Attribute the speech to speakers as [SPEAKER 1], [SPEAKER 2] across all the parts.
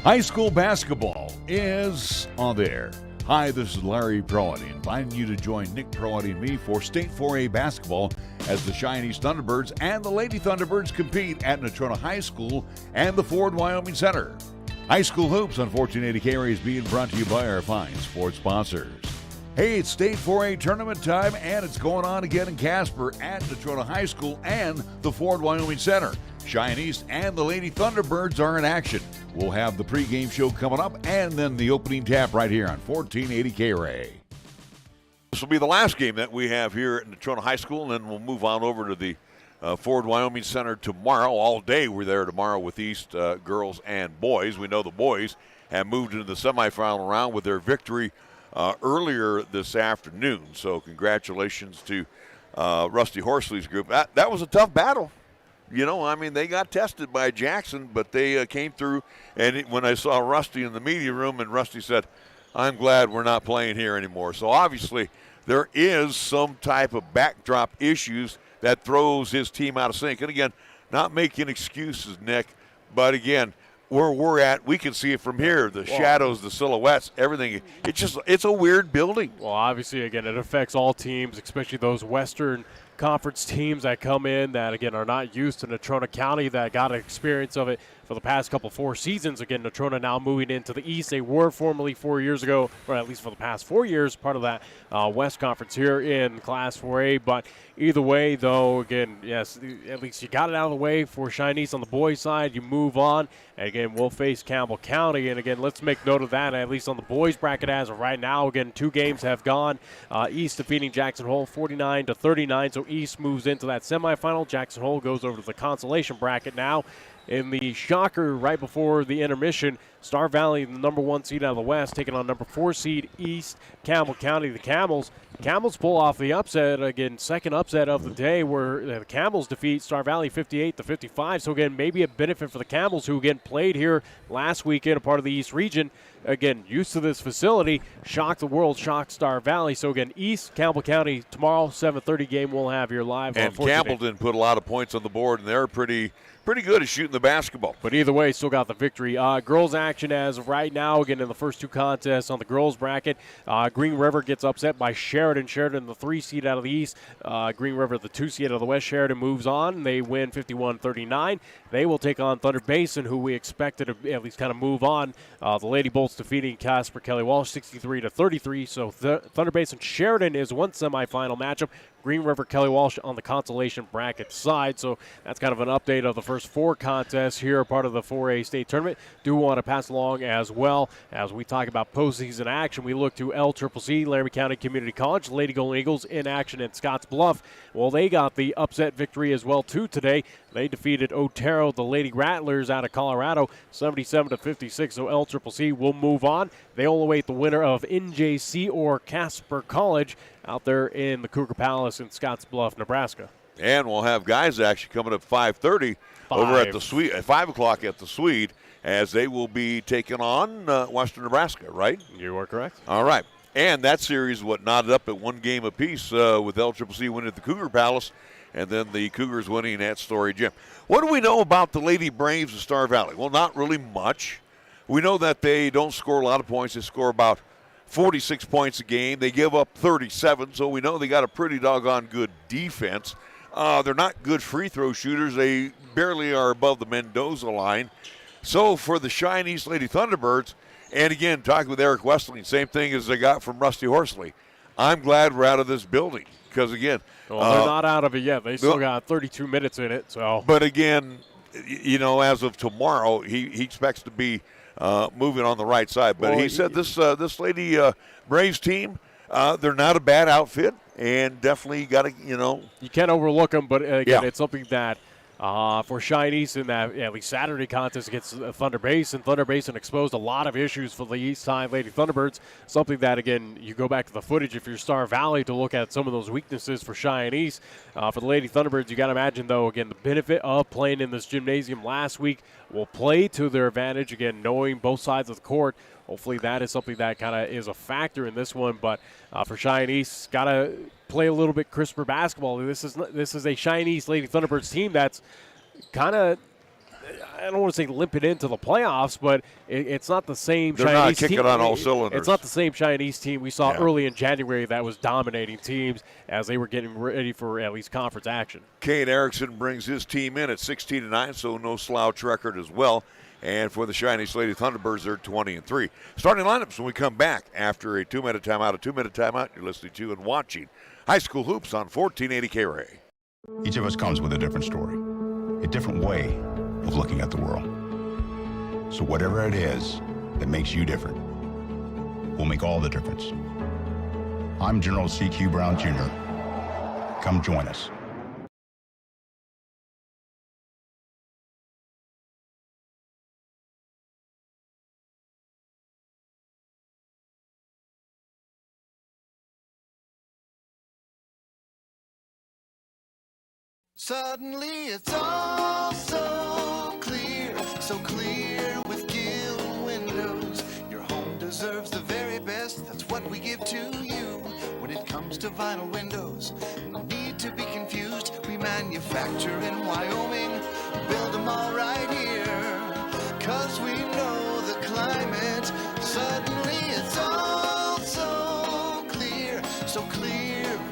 [SPEAKER 1] High school basketball is on the air. Hi, this is Larry Proietti, inviting you to join Nick Proietti and me for State 4A basketball as the Cheyenne Thunderbirds and the Lady Thunderbirds compete at Natrona High School and the Ford Wyoming Center. High school hoops on 1480 KRAE is being brought to you by our fine sports sponsors. Hey, it's State 4A tournament time, and it's going on again in Casper at Natrona High School and the Ford Wyoming Center. Cheyenne East and the Lady Thunderbirds are in action. We'll have the pregame show coming up and then the opening tap right here on 1480 KRAE. This will be the last game that we have here at Natrona High School, and then we'll move on over to the Ford Wyoming Center tomorrow. All day we're there tomorrow with East girls and boys. We know the boys have moved into the semifinal round with their victory earlier this afternoon. So congratulations to Rusty Horsley's group. That was a tough battle. You know, I mean, they got tested by Jackson, but they came through. And when I saw Rusty in the media room, and Rusty said, I'm glad we're not playing here anymore. So obviously there is some type of backdrop issues that throws his team out of sync. And again, not making excuses, Nick, but again, where we're at, we can see it from here. The shadows, the silhouettes, everything. It's a weird building.
[SPEAKER 2] Well, obviously, again, it affects all teams, especially those Western Conference teams that come in that, again, are not used to Natrona County, that got an experience of it for the past couple 4 seasons. Again, Natrona now moving into the East. They were formerly 4 years ago, or at least for the past 4 years, part of that West Conference here in Class 4A. But either way, though, again, yes, at least you got it out of the way for Cheyenne East on the boys' side. You move on. And again, we'll face Campbell County. And again, let's make note of that, at least on the boys' bracket as of right now. Again, 2 games have gone. East defeating Jackson Hole 49-39. So East moves into that semifinal. Jackson Hole goes over to the consolation bracket now. In the shocker right before the intermission, Star Valley, the number 1 seed out of the West, taking on number 4 seed East Campbell County, the Camels. Camels pull off the upset, again, second upset of the day, where the Camels defeat Star Valley 58-55. So again, maybe a benefit for the Camels, who again played here last weekend, a part of the East region. Again, used to this facility, shocked the world, shocked Star Valley. So again, East Campbell County tomorrow, 7:30 game we'll have here live.
[SPEAKER 1] And Campbell didn't put a lot of points on the board, and they're pretty good at shooting the basketball.
[SPEAKER 2] But either way, still got the victory. Girls action as of right now, again, in the first 2 contests on the girls bracket. Green River gets upset by Sheridan. Sheridan, the 3 seed out of the East. Green River, the 2 seed out of the West. Sheridan moves on. They win 51-39. They will take on Thunder Basin, who we expected to at least kind of move on. The Lady Bolts defeating Casper Kelly Walsh 63-33. So Thunder Basin Sheridan is one semifinal matchup. Green River Kelly Walsh on the consolation bracket side. So that's kind of an update of the first 4 contests here, part of the 4A state tournament. Do want to pass along as well, as we talk about postseason action, we look to LCCC, Laramie County Community College, Lady Golden Eagles in action in Scotts Bluff. Well, they got the upset victory as well, too, today. They defeated Otero, the Lady Rattlers out of Colorado, 77-56. So LCCC will move on. They will await the winner of NJC or Casper College out there in the Cougar Palace in Scotts Bluff, Nebraska.
[SPEAKER 1] And we'll have guys actually coming up 5:30 over at the Swede, at 5 o'clock at the Swede, as they will be taking on Western Nebraska, right?
[SPEAKER 2] You are correct.
[SPEAKER 1] All right. And that series, knotted up at 1 game apiece with LCCC winning at the Cougar Palace, and then the Cougars winning at Story Gym. What do we know about the Lady Braves of Star Valley? Well, not really much. We know that they don't score a lot of points. They score about 46 points a game. They give up 37, so we know they got a pretty doggone good defense. They're not good free throw shooters. They barely are above the Mendoza line. So for the Cheyenne East Lady Thunderbirds, and again, talking with Eric Westling, same thing as they got from Rusty Horsley. I'm glad we're out of this building because, again,
[SPEAKER 2] well, they're not out of it yet. They still got 32 minutes in it. So,
[SPEAKER 1] but again, you know, as of tomorrow, he expects to be moving on the right side. But he said this Lady Braves team, they're not a bad outfit, and definitely got to,
[SPEAKER 2] you can't overlook them. But again, it's something that for Cheyenne East in that at least Saturday contest against Thunder Basin. Thunder Basin exposed a lot of issues for the East Side Lady Thunderbirds. Something that, again, you go back to the footage if you're Star Valley to look at some of those weaknesses for Cheyenne East. For the Lady Thunderbirds, you got to imagine, though, again, the benefit of playing in this gymnasium last week will play to their advantage. Again, knowing both sides of the court. Hopefully that is something that kind of is a factor in this one. But for Cheyenne East, got to play a little bit crisper basketball. This is a Cheyenne East Lady Thunderbirds team that's kind of, I don't want to say limping into the playoffs, but it's not the same
[SPEAKER 1] They're
[SPEAKER 2] Chinese
[SPEAKER 1] not kicking
[SPEAKER 2] team.
[SPEAKER 1] on all cylinders.
[SPEAKER 2] It's not the same Chinese team we saw early in January that was dominating teams as they were getting ready for at least conference action.
[SPEAKER 1] Kane Erickson brings his team in at 16-9, so no slouch record as well. And for the Chinese Lady Thunderbirds, they're 20-3. Starting lineups when we come back after a 2-minute timeout. A 2-minute timeout you're listening to and watching High School Hoops on 1480 KRAE.
[SPEAKER 3] Each of us comes with a different story, a different way of looking at the world. So whatever it is that makes you different will make all the difference. I'm General C.Q. Brown Jr. Come join us.
[SPEAKER 4] Suddenly it's all so clear with Gill Windows. Your home deserves the very best, that's what we give to you. When it comes to vinyl windows, no need to be confused. We manufacture in Wyoming, build them all right here. 'Cause we know the climate, suddenly it's all so clear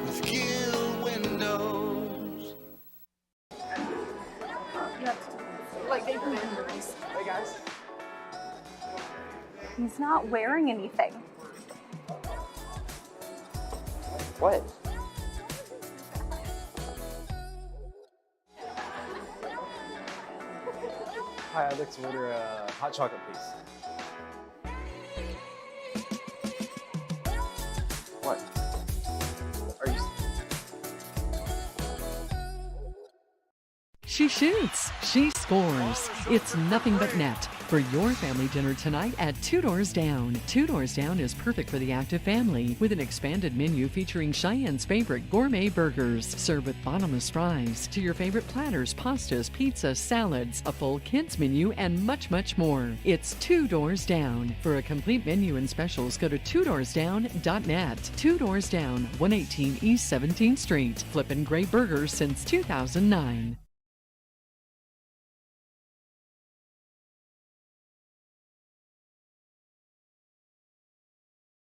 [SPEAKER 4] with Gill Windows.
[SPEAKER 5] Hey guys. He's not wearing anything.
[SPEAKER 6] What? Hi, I'd like to order a hot chocolate, please. What? Are you...
[SPEAKER 7] She shoots, she scores. It's nothing but net for your family dinner tonight at Two Doors Down. Two Doors Down is perfect for the active family with an expanded menu featuring Cheyenne's favorite gourmet burgers served with bottomless fries to your favorite platters, pastas, pizza, salads, a full kids menu, and much, much more. It's Two Doors Down. For a complete menu and specials, go to twodoorsdown.net. Two Doors Down, 118 East 17th Street. Flippin' great burgers since 2009.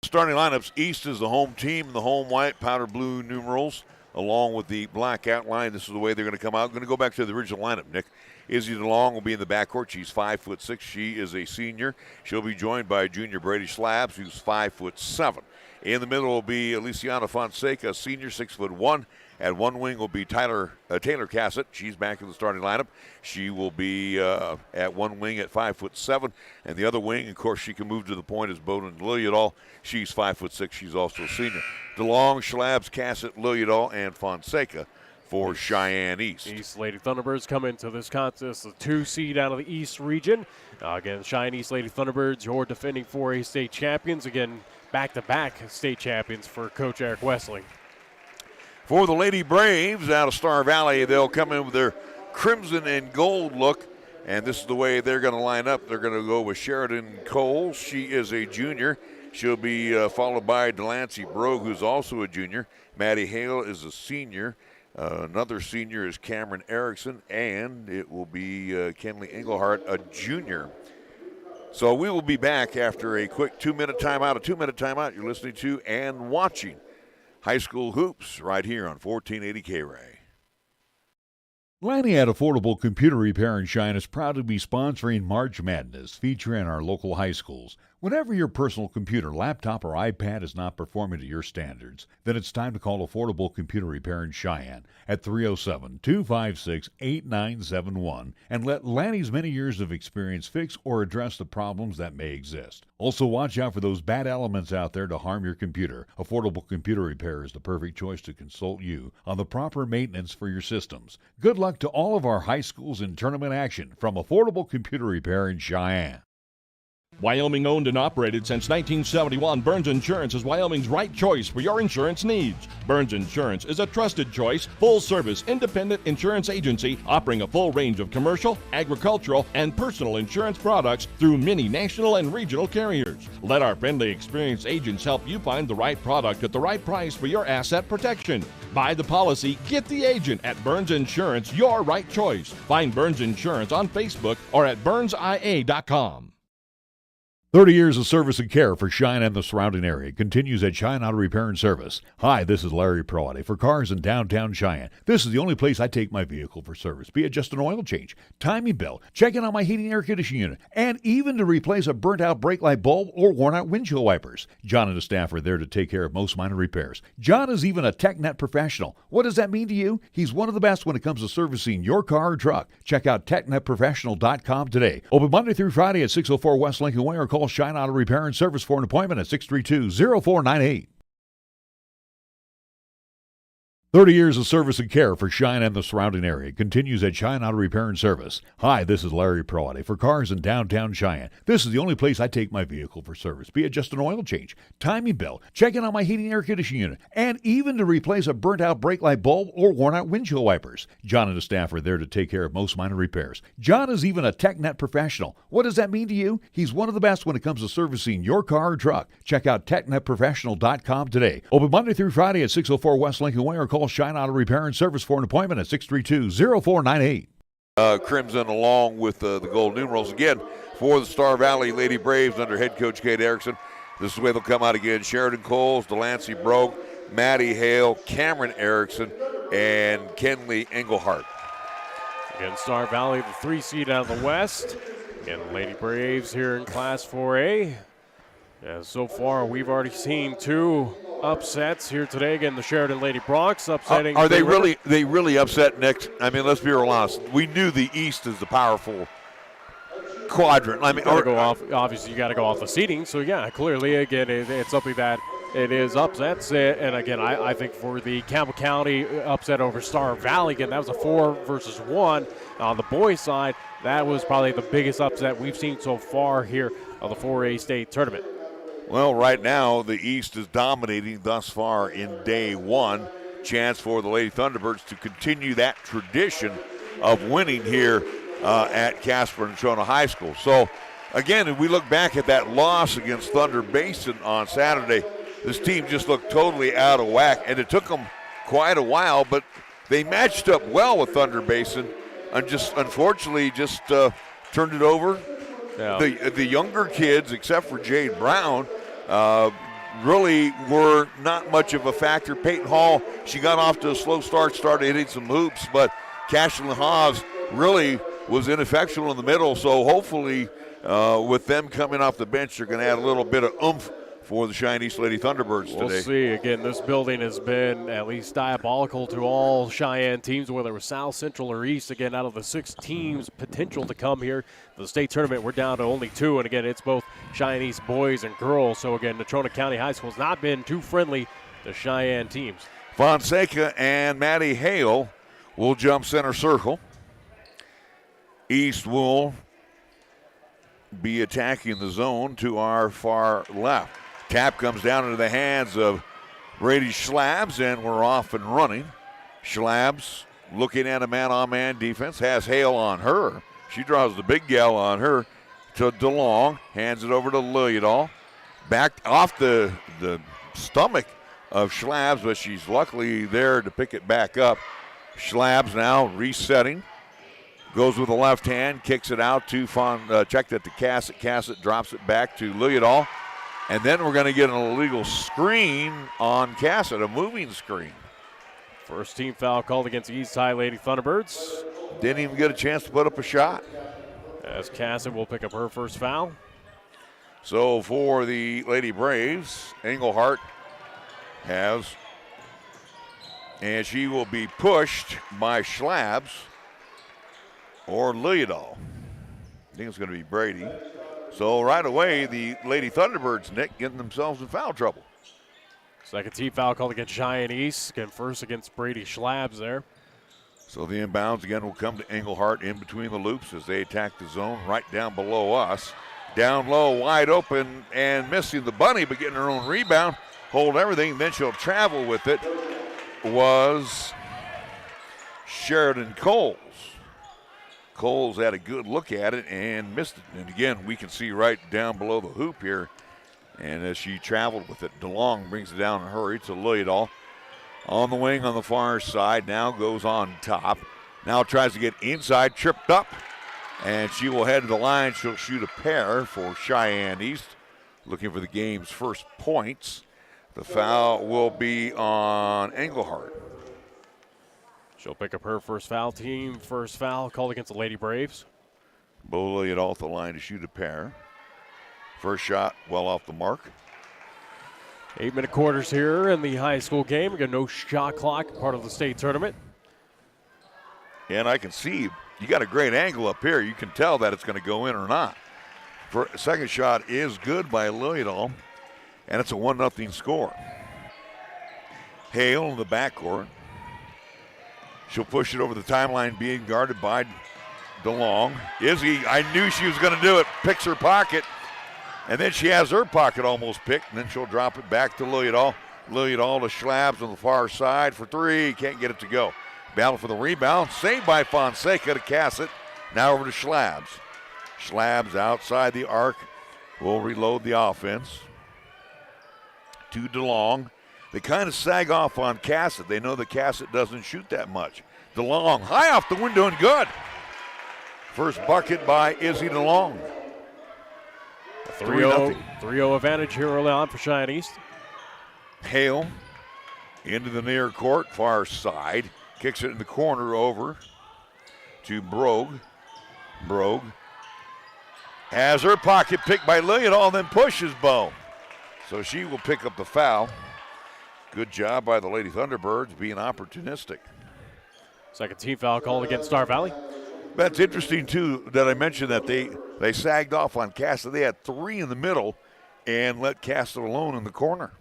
[SPEAKER 1] Starting lineups, East is the home team, the home white, powder blue numerals, along with the black outline. This is the way they're going to come out. I'm going to go back to the original lineup, Nick. Izzy DeLong will be in the backcourt. She's 5'6". She is a senior. She'll be joined by junior Brady Slabs, who's 5'7". In the middle will be Aliciana Fonseca, senior, 6'1". At one wing will be Taylor Cassett. She's back in the starting lineup. She will be at one wing at 5'7", and the other wing, of course, she can move to the point, is Bowden Lilliadall. She's 5'6". She's also a senior. DeLong, Schlabs, Cassett, Lilliadall, and Fonseca for Cheyenne East.
[SPEAKER 2] East Lady Thunderbirds come into this contest, the 2 seed out of the East region. Again, Cheyenne East Lady Thunderbirds, your defending 4A state champions. Again, back-to-back state champions for Coach Eric Wessling.
[SPEAKER 1] For the Lady Braves out of Star Valley, they'll come in with their crimson and gold look, and this is the way they're going to line up. They're going to go with Sheridan Cole. She is a junior. She'll be followed by Delancey Brogue, who's also a junior. Maddie Hale is a senior. Another senior is Cameron Erickson, and it will be Kenley Engelhardt, a junior. So we will be back after a quick 2-minute timeout. A 2-minute timeout you're listening to and watching High School Hoops right here on 1480 KRAE.
[SPEAKER 8] Lanny at Affordable Computer Repair in Cheyenne is proud to be sponsoring March Madness, featuring our local high schools. Whenever your personal computer, laptop, or iPad is not performing to your standards, then it's time to call Affordable Computer Repair in Cheyenne at 307-256-8971 and let Lanny's many years of experience fix or address the problems that may exist. Also, watch out for those bad elements out there to harm your computer. Affordable Computer Repair is the perfect choice to consult you on the proper maintenance for your systems. Good luck to all of our high schools in tournament action from Affordable Computer Repair in Cheyenne.
[SPEAKER 9] Wyoming owned and operated since 1971, Burns Insurance is Wyoming's right choice for your insurance needs. Burns Insurance is a trusted choice, full-service, independent insurance agency offering a full range of commercial, agricultural, and personal insurance products through many national and regional carriers. Let our friendly, experienced agents help you find the right product at the right price for your asset protection. Buy the policy, get the agent at Burns Insurance, your right choice. Find Burns Insurance on Facebook or at burnsia.com.
[SPEAKER 8] 30 years of service and care for Cheyenne and the surrounding area continues at Cheyenne Auto Repair and Service. Hi, this is Larry Proietti. For cars in downtown Cheyenne, this is the only place I take my vehicle for service, be it just an oil change, timing belt, checking on my heating and air conditioning unit, and even to replace a burnt-out brake light bulb or worn-out windshield wipers. John and his staff are there to take care of most minor repairs. John is even a TechNet professional. What does that mean to you? He's one of the best when it comes to servicing your car or truck. Check out TechNetProfessional.com today. Open Monday through Friday at 604 West Lincoln Way or call Cheyenne Auto Repair and Service for an appointment at 632-0498. 30 years of service and care for Cheyenne and the surrounding area continues at Cheyenne Auto Repair and Service. Hi, this is Larry Proietti. For cars in downtown Cheyenne, this is the only place I take my vehicle for service, be it just an oil change, timing belt, checking on my heating and air conditioning unit, and even to replace a burnt-out brake light bulb or worn-out windshield wipers. John and his staff are there to take care of most minor repairs. John is even a TechNet professional. What does that mean to you? He's one of the best when it comes to servicing your car or truck. Check out TechNetProfessional.com today. Open Monday through Friday at 604 West Lincoln Way or call Cheyenne Auto Repair and Service for an appointment at 632-0498.
[SPEAKER 1] Crimson along with the gold numerals again for the Star Valley Lady Braves under head coach Kate Erickson. This is the way they'll come out again. Sheridan Coles, Delancey Brogue, Maddie Hale, Cameron Erickson, and Kenley Engelhart.
[SPEAKER 2] Again, Star Valley, the 3 seed out of the West. Again, Lady Braves here in Class 4A. And so far, we've already seen 2 upsets here today. Again, the Sheridan Lady Bronx upsetting.
[SPEAKER 1] Are they really upset next? I mean, let's be real honest. We knew the East is the powerful quadrant. I mean,
[SPEAKER 2] obviously you got to go off the seeding. So yeah, clearly again, it's something that it is upsets. And again, I think for the Campbell County upset over Star Valley, again, that was a 4-1 on the boys' side. That was probably the biggest upset we've seen so far here of the 4A state tournament.
[SPEAKER 1] Well, right now, the East is dominating thus far in day 1. Chance for the Lady Thunderbirds to continue that tradition of winning here at Casper and Natrona High School. So, again, if we look back at that loss against Thunder Basin on Saturday, this team just looked totally out of whack, and it took them quite a while, but they matched up well with Thunder Basin and just unfortunately just turned it over. Yeah. The younger kids, except for Jade Brown, really were not much of a factor. Peyton Hall, she got off to a slow start, started hitting some hoops, but Cashlyn Haas really was ineffectual in the middle, so hopefully with them coming off the bench, they're going to add a little bit of oomph for the Cheyenne East Lady Thunderbirds today.
[SPEAKER 2] We'll see. Again, this building has been at least diabolical to all Cheyenne teams, whether it was South, Central, or East. Again, out of the 6 teams potential to come here for the state tournament, we're down to only 2. And again, it's both Cheyenne East boys and girls. So again, Natrona County High School has not been too friendly to Cheyenne teams.
[SPEAKER 1] Fonseca and Maddie Hale will jump center circle. East will be attacking the zone to our far left. Tap comes down into the hands of Brady Schlabs, and we're off and running. Schlabs looking at a man-on-man defense, has Hale on her. She draws the big gal on her to DeLong, hands it over to Lillidahl. Back off the stomach of Schlabs, but she's luckily there to pick it back up. Schlabs now resetting. Goes with the left hand, kicks it out to checked it to Cassett. Cassett drops it back to Lillidahl. And then we're going to get an illegal screen on Cassett, a moving screen.
[SPEAKER 2] First team foul called against East High Lady Thunderbirds.
[SPEAKER 1] Didn't even get a chance to put up a shot.
[SPEAKER 2] As Cassett will pick up her first foul.
[SPEAKER 1] So for the Lady Braves, Engelhart has, and she will be pushed by Schlabs or Lillidahl. I think it's going to be Brady. So right away, the Lady Thunderbirds, Nick, getting themselves in foul trouble.
[SPEAKER 2] Second team foul called against Cheyenne East. Again, first against Brady Schlabs there.
[SPEAKER 1] So the inbounds again will come to Engelhart in between the loops as they attack the zone right down below us. Down low, wide open, and missing the bunny, but getting her own rebound. Hold everything, then she'll travel with it. Was Sheridan Coles. Coles had a good look at it and missed it. And again, we can see right down below the hoop here. And as she traveled with it, DeLong brings it down in a hurry to Lilliedall. On the wing on the far side, now goes on top. Now tries to get inside, tripped up. And she will head to the line. She'll shoot a pair for Cheyenne East. Looking for the game's first points. The foul will be on Engelhardt.
[SPEAKER 2] She'll pick up her first foul. Team first foul called against the Lady Braves.
[SPEAKER 1] Bo Lilliedall at the line to shoot a pair. First shot well off the mark.
[SPEAKER 2] 8-minute quarters here in the high school game. We got no shot clock, part of the state tournament.
[SPEAKER 1] And I can see you got a great angle up here. You can tell that it's going to go in or not. Second shot is good by Lilliedall, and it's a 1-0 score. Hale in the backcourt. She'll push it over the timeline, being guarded by DeLong. Izzy, I knew she was going to do it, picks her pocket, and then she has her pocket almost picked, and then she'll drop it back to Lilliedall. Lilliedall to Schlabs on the far side for three, can't get it to go. Battle for the rebound, saved by Fonseca to Cassett. Now over to Schlabs. Schlabs outside the arc will reload the offense. To DeLong. They kind of sag off on Cassett. They know that Cassett doesn't shoot that much. DeLong, high off the window and good. First bucket by Izzy DeLong.
[SPEAKER 2] 3-0 advantage here early on for Cheyenne East.
[SPEAKER 1] Hale into the near court, far side. Kicks it in the corner over to Brogue. Brogue has her pocket picked by Lilliedall, then pushes Bo. So she will pick up the foul. Good job by the Lady Thunderbirds being opportunistic.
[SPEAKER 2] Second team foul called against Star Valley.
[SPEAKER 1] That's interesting, too, that I mentioned that they sagged off on Cassett. They had three in the middle and let Cassett alone in the corner.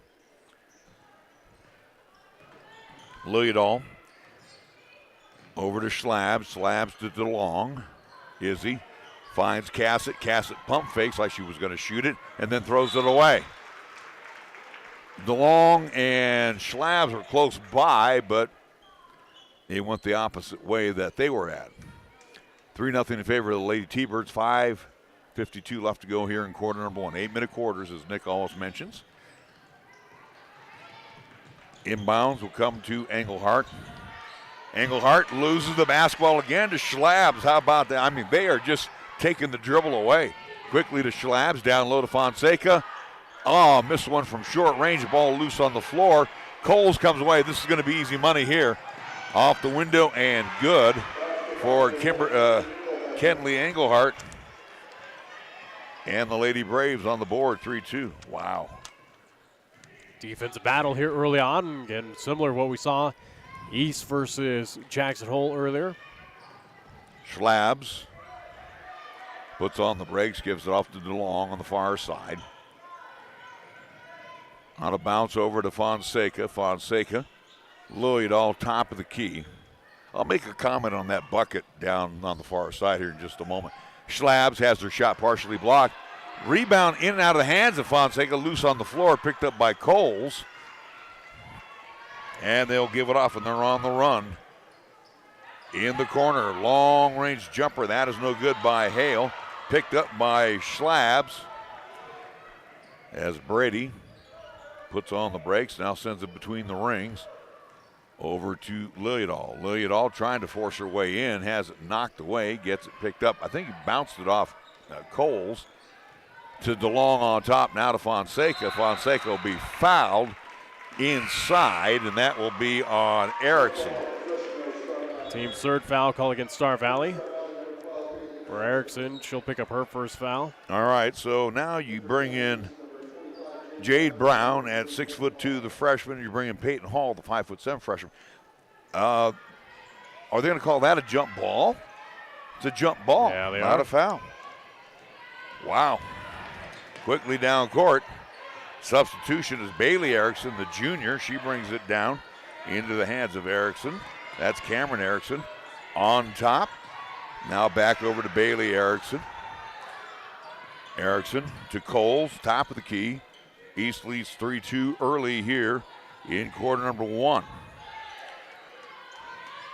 [SPEAKER 1] Lilliedall over to Schlabs. Schlabs to DeLong. Izzy finds Cassett. Cassett pump fakes like she was going to shoot it and then throws it away. DeLong and Schlabs are close by, but they went the opposite way that they were at. 3-0 in favor of the Lady T-Birds. 5:52 left to go here in quarter number one. 8-minute quarters, as Nick always mentions. Inbounds will come to Engelhardt. Engelhardt loses the basketball again to Schlabs. How about that? I mean, they are just taking the dribble away. Quickly to Schlabs, down low to Fonseca. Oh, missed one from short range. The ball loose on the floor. Coles comes away. This is going to be easy money here. Off the window and good for Kenley Engelhardt. And the Lady Braves on the board, 3-2. Wow.
[SPEAKER 2] Defensive battle here early on. Again, similar to what we saw East versus Jackson Hole earlier.
[SPEAKER 1] Schlabs puts on the brakes, gives it off to DeLong on the far side. On a bounce over to Fonseca. Fonseca, Lilliedall, top of the key. I'll make a comment on that bucket down on the far side here in just a moment. Schlabs has her shot partially blocked. Rebound in and out of the hands of Fonseca, loose on the floor, picked up by Coles. And they'll give it off, and they're on the run. In the corner, long-range jumper. That is no good by Hale. Picked up by Schlabs. As Brady puts on the brakes, now sends it between the rings. Over to Lilliedall. Lilliedall trying to force her way in, has it knocked away, gets it picked up. I think he bounced it off Coles. To DeLong on top, now to Fonseca. Fonseca will be fouled inside, and that will be on Erickson.
[SPEAKER 2] Team's third foul call against Star Valley. For Erickson, she'll pick up her first foul.
[SPEAKER 1] All right, so now you bring in Jade Brown at 6'2", the freshman. You bring in Peyton Hall, the 5'7" freshman. Are they going to call that a jump ball? It's a jump ball,
[SPEAKER 2] yeah, they
[SPEAKER 1] not
[SPEAKER 2] are.
[SPEAKER 1] a foul. Wow. Quickly down court. Substitution is Bailey Erickson, the junior. She brings it down into the hands of Erickson. That's Cameron Erickson on top. Now back over to Bailey Erickson. Erickson to Coles, top of the key. East leads 3-2 early here in quarter number 1.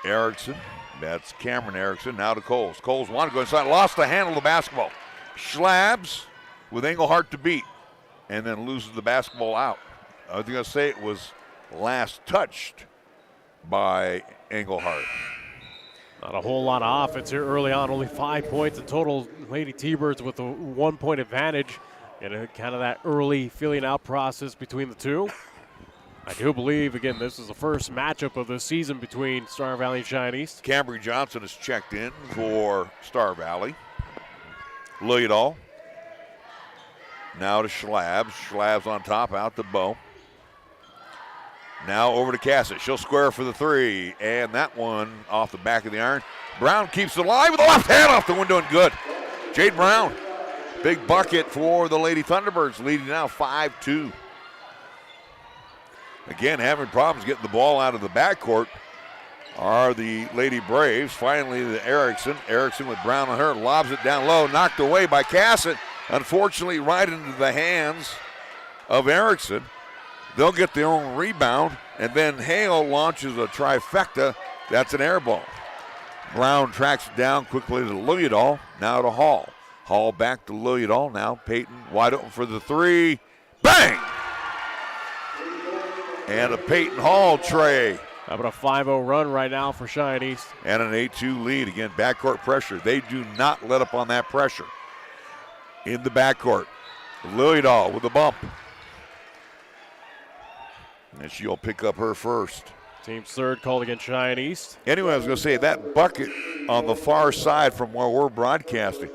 [SPEAKER 1] Erickson, that's Cameron Erickson, now to Coles. Coles wanted to go inside, lost the handle of the basketball. Schlabs with Engelhardt to beat, and then loses the basketball out. I was going to say it was last touched by Engelhardt.
[SPEAKER 2] Not a whole lot of offense here early on, only 5 points in total. Lady T-Birds with a 1 point advantage, and kind of that early feeling out process between the two. I do believe, again, this is the first matchup of the season between Star Valley and Cheyenne East.
[SPEAKER 1] Cambry Johnson is checked in for Star Valley. Lilliedall. Now to Schlabs. Schlabs on top, out to Bow. Now over to Cassett. She'll square for the 3, and that one off the back of the iron. Brown keeps it alive with the left hand off the window and good. Jade Brown, big bucket for the Lady Thunderbirds, leading now 5-2. Again, having problems getting the ball out of the backcourt are the Lady Braves. Finally, the Erickson. Erickson with Brown on her, lobs it down low, knocked away by Cassett. Unfortunately, right into the hands of Erickson. They'll get their own rebound, and then Hale launches a trifecta. That's an air ball. Brown tracks it down quickly to Lilliedall, now to Hall. Hall back to Lilliedall, now Peyton wide open for the 3. Bang! And a Peyton Hall tray.
[SPEAKER 2] How about a 5-0 run right now for Cheyenne East?
[SPEAKER 1] And an 8-2 lead. Again, backcourt pressure. They do not let up on that pressure. In the backcourt, Lilliedall with a bump. And she'll pick up her first.
[SPEAKER 2] Team's third called against Cheyenne East.
[SPEAKER 1] Anyway, I was going to say, that bucket on the far side from where we're broadcasting,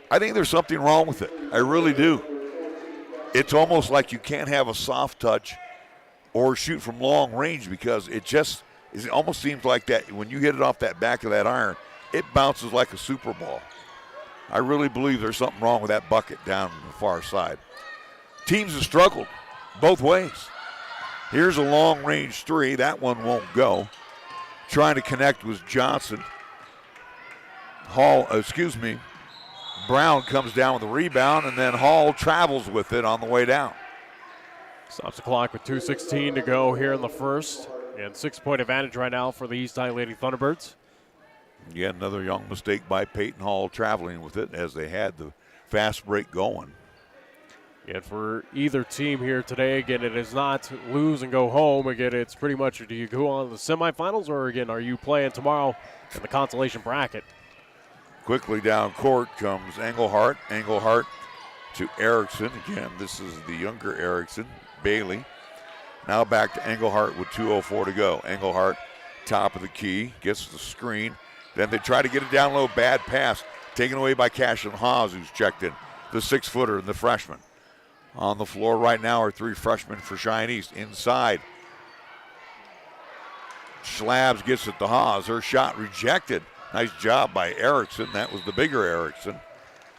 [SPEAKER 1] I think there's something wrong with it. I really do. It's almost like you can't have a soft touch or shoot from long range, because it almost seems like that when you hit it off that back of that iron, it bounces like a super ball. I really believe there's something wrong with that bucket down on the far side. Teams have struggled both ways. Here's a long range 3. That one won't go. Trying to connect was Johnson. Brown comes down with the rebound, and then Hall travels with it on the way down.
[SPEAKER 2] Stops the clock with 2:16 to go here in the first. And 6-point advantage right now for the East High Lady Thunderbirds.
[SPEAKER 1] Again, another young mistake by Peyton Hall traveling with it as they had the fast break going.
[SPEAKER 2] And for either team here today, again, it is not lose and go home. Again, it's pretty much, do you go on to the semifinals, or again, are you playing tomorrow in the consolation bracket?
[SPEAKER 1] Quickly down court comes Engelhardt. Engelhardt to Erickson. Again, this is the younger Erickson. Bailey. Now back to Engelhardt with 2:04 to go. Engelhardt, top of the key, gets the screen. Then they try to get it down low. Bad pass. Taken away by Cashin Haas, who's checked in. The 6-footer and the freshman. On the floor right now are 3 freshmen for Cheyenne East. Inside. Schlabs gets it to Haas. Her shot rejected. Nice job by Erickson. That was the bigger Erickson.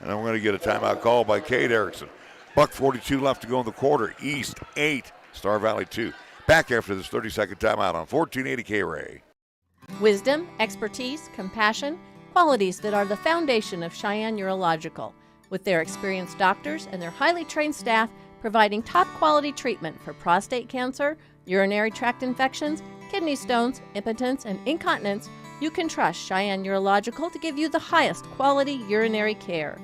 [SPEAKER 1] And I'm going to get a timeout call by Kate Erickson. $1:42 left to go in the quarter. East 8, Star Valley 2. Back after this 30-second timeout on 1480 KRAE.
[SPEAKER 10] Wisdom, expertise, compassion, qualities that are the foundation of Cheyenne Urological, with their experienced doctors and their highly trained staff providing top-quality treatment for prostate cancer, urinary tract infections, kidney stones, impotence, and incontinence. You can trust Cheyenne Urological to give you the highest quality urinary care.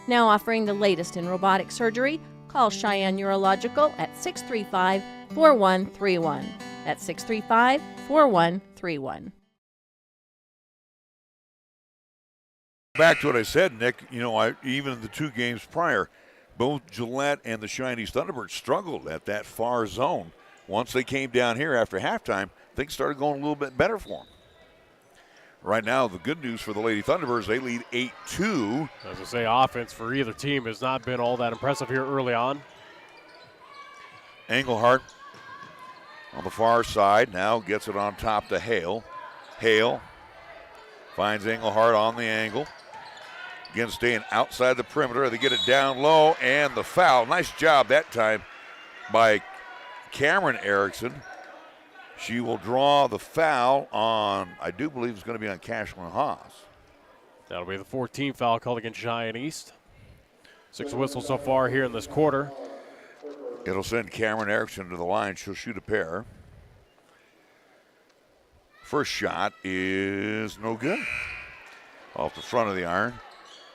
[SPEAKER 10] Now offering the latest in robotic surgery, call Cheyenne Urological at 635-4131. That's 635-4131.
[SPEAKER 1] Back to what I said, Nick, even in the 2 games prior, both Gillette and the Cheyenne East Thunderbirds struggled at that far zone. Once they came down here after halftime, things started going a little bit better for them. Right now, the good news for the Lady Thunderbirds, they lead 8-2.
[SPEAKER 2] As I say, offense for either team has not been all that impressive here early on.
[SPEAKER 1] Engelhardt on the far side now gets it on top to Hale. Hale finds Engelhardt on the angle. Again, staying outside the perimeter. They get it down low, and the foul. Nice job that time by Cameron Erickson. She will draw the foul on, I do believe it's going to be on Cashlin Haas.
[SPEAKER 2] That'll be the 14th foul called against Cheyenne East. 6 whistles so far here in this quarter.
[SPEAKER 1] It'll send Cameron Erickson to the line. She'll shoot a pair. First shot is no good. Off the front of the iron.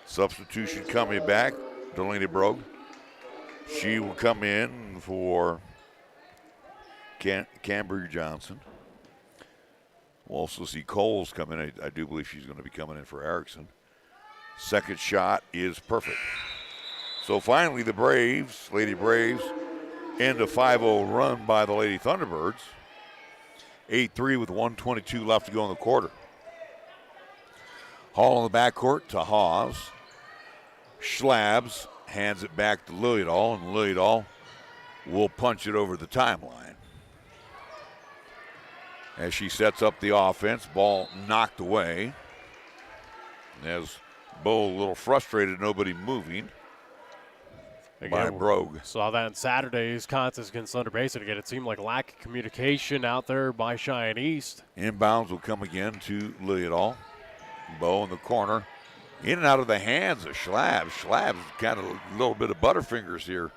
[SPEAKER 1] Substitution coming back. Delaney Brogue. She will come in for Cambria Johnson. We'll also see Coles come in. I do believe she's going to be coming in for Erickson. Second shot is perfect. So finally the Braves, Lady Braves, end a 5-0 run by the Lady Thunderbirds. 8-3 with 1:22 left to go in the quarter. Hall in the backcourt to Hawes. Schlabs hands it back to Liljedahl, and Liljedahl will punch it over the timeline. As she sets up the offense, ball knocked away. As Bo a little frustrated, nobody moving. By Brogue.
[SPEAKER 2] Saw that in Saturday's contest against Thunder Basin. Again, it seemed like lack of communication out there by Cheyenne East.
[SPEAKER 1] Inbounds will come again to Liljedahl. Bo in the corner. In and out of the hands of Schlabs. Schlabs got a little bit of butterfingers here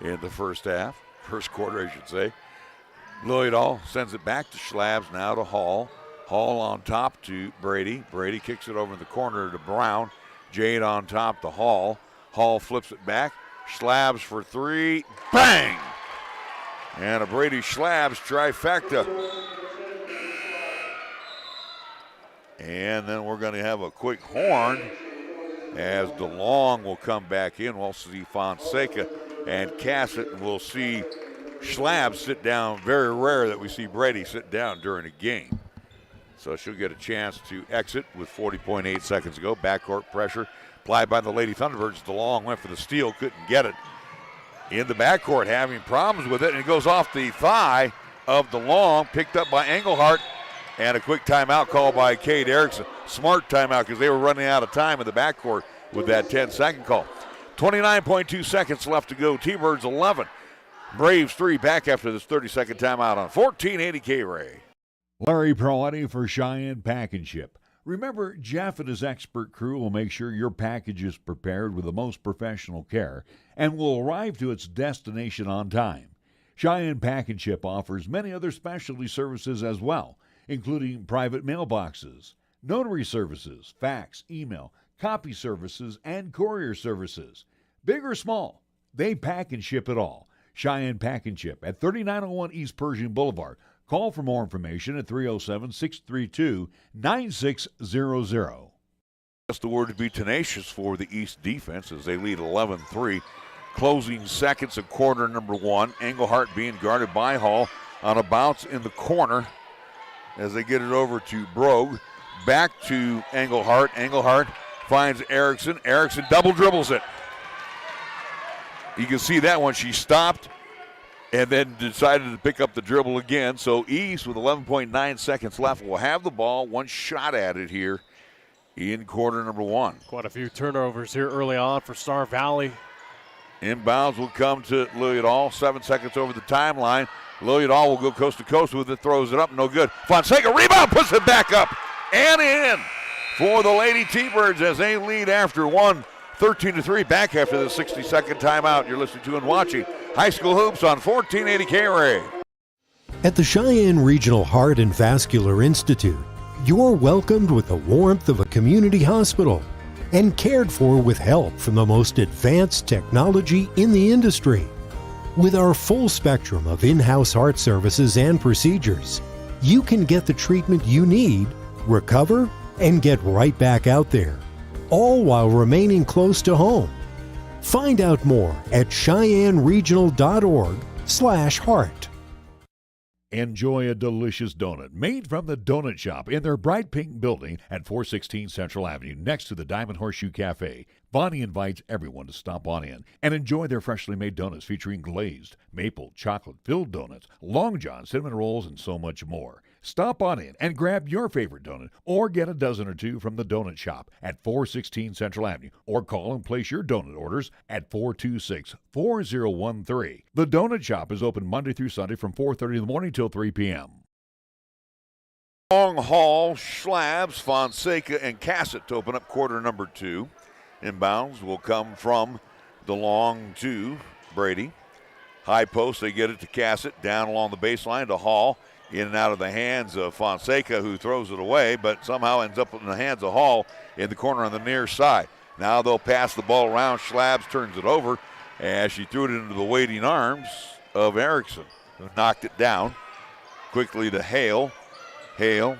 [SPEAKER 1] in the first half. First quarter, I should say. Liljedahl sends it back to Schlabs, now to Hall. Hall on top to Brady. Brady kicks it over in the corner to Brown. Jade on top to Hall. Hall flips it back. Schlabs for three. Bang! And a Brady Schlabs trifecta. And then we're going to have a quick horn as DeLong will come back in. We'll see Fonseca and Cassett. We'll see Schlabs sit down. Very rare that we see Brady sit down during a game. So she'll get a chance to exit with 40.8 seconds to go. Backcourt pressure applied by the Lady Thunderbirds. DeLong went for the steal, couldn't get it. In the backcourt, having problems with it, and it goes off the thigh of DeLong, picked up by Engelhardt, and a quick timeout called by Cade Erickson. Smart timeout because they were running out of time in the backcourt with that 10-second call. 29.2 seconds left to go. T-Birds 11. Braves 3 back after this 30-second timeout on 1480 KRAE.
[SPEAKER 8] Larry Proietti for Cheyenne Pack and Ship. Remember, Jeff and his expert crew will make sure your package is prepared with the most professional care and will arrive to its destination on time. Cheyenne Pack and Ship offers many other specialty services as well, including private mailboxes, notary services, fax, email, copy services, and courier services. Big or small, they pack and ship it all. Cheyenne Pack and Ship at 3901 East Pershing Boulevard. Call for more information at 307-632-9600.
[SPEAKER 1] That's the word to be tenacious for the East defense as they lead 11-3. Closing seconds of quarter number one. Engelhardt being guarded by Hall on a bounce in the corner as they get it over to Brogue. Back to Engelhardt. Engelhardt finds Erickson. Erickson double dribbles it. You can see that one. She stopped and then decided to pick up the dribble again. So East, with 11.9 seconds left, will have the ball. One shot at it here in quarter number one.
[SPEAKER 2] Quite a few turnovers here early on for Star Valley.
[SPEAKER 1] Inbounds will come to Liljedahl. 7 seconds over the timeline. Liljedahl will go coast to coast with it, throws it up, no good. Fonseca, rebound, puts it back up and in for the Lady T-Birds as they lead after one. 13-3 back after the 60-second timeout. You're listening to and watching High School Hoops on 1480 KRAE.
[SPEAKER 11] At the Cheyenne Regional Heart and Vascular Institute, you're welcomed with the warmth of a community hospital and cared for with help from the most advanced technology in the industry. With our full spectrum of in-house heart services and procedures, you can get the treatment you need, recover, and get right back out there, all while remaining close to home. Find out more at CheyenneRegional.org/heart.
[SPEAKER 8] Enjoy a delicious donut made from the Donut Shop in their bright pink building at 416 Central Avenue next to the Diamond Horseshoe Cafe. Bonnie invites everyone to stop on in and enjoy their freshly made donuts featuring glazed, maple, chocolate-filled donuts, Long John, cinnamon rolls, and so much more. Stop on in and grab your favorite donut or get a dozen or two from the Donut Shop at 416 Central Avenue or call and place your donut orders at 426-4013. The Donut Shop is open Monday through Sunday from 4:30 in the morning till 3 p.m.
[SPEAKER 1] Long Hall, Schlabs, Fonseca, and Cassett to open up quarter number two. Inbounds will come from DeLong to Brady. High post, they get it to Cassett, down along the baseline to Hall. In and out of the hands of Fonseca, who throws it away, but somehow ends up in the hands of Hall in the corner on the near side. Now they'll pass the ball around. Schlabs turns it over as she threw it into the waiting arms of Erickson, who knocked it down. Quickly to Hale. Hale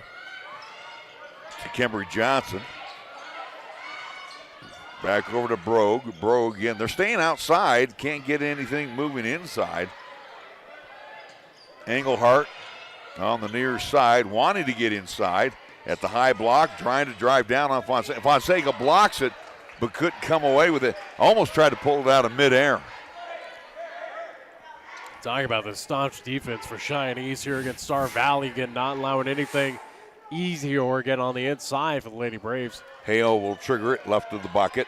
[SPEAKER 1] to Kimberly Johnson. Back over to Brogue. Brogue again. They're staying outside. Can't get anything moving inside. Engelhart on the near side, wanting to get inside at the high block, trying to drive down on Fonseca. Fonseca blocks it, but couldn't come away with it. Almost tried to pull it out of midair.
[SPEAKER 2] Talking about the staunch defense for Cheyenne East here against Star Valley, again not allowing anything easy or again on the inside for the Lady Braves.
[SPEAKER 1] Hale will trigger it left of the bucket.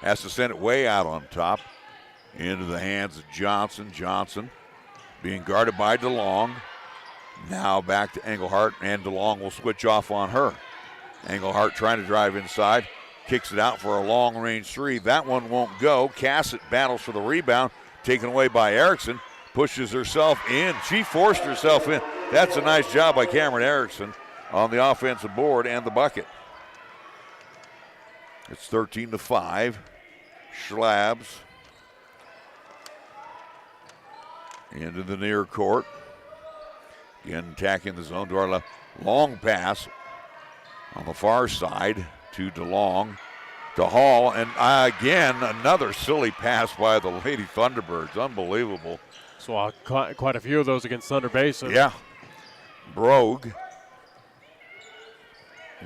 [SPEAKER 1] Has to send it way out on top into the hands of Johnson. Johnson being guarded by DeLong. Now back to Engelhart, and DeLong will switch off on her. Engelhart trying to drive inside, kicks it out for a long-range three. That one won't go. Cassett battles for the rebound, taken away by Erickson, pushes herself in. She forced herself in. That's a nice job by Cameron Erickson on the offensive board and the bucket. It's 13-5. Schlabs into the near court. Again, attacking the zone to our left. Long pass on the far side to DeLong, to Hall, and again, another silly pass by the Lady Thunderbirds. Unbelievable.
[SPEAKER 2] So quite a few of those against Thunder Basin.
[SPEAKER 1] Yeah. Brogue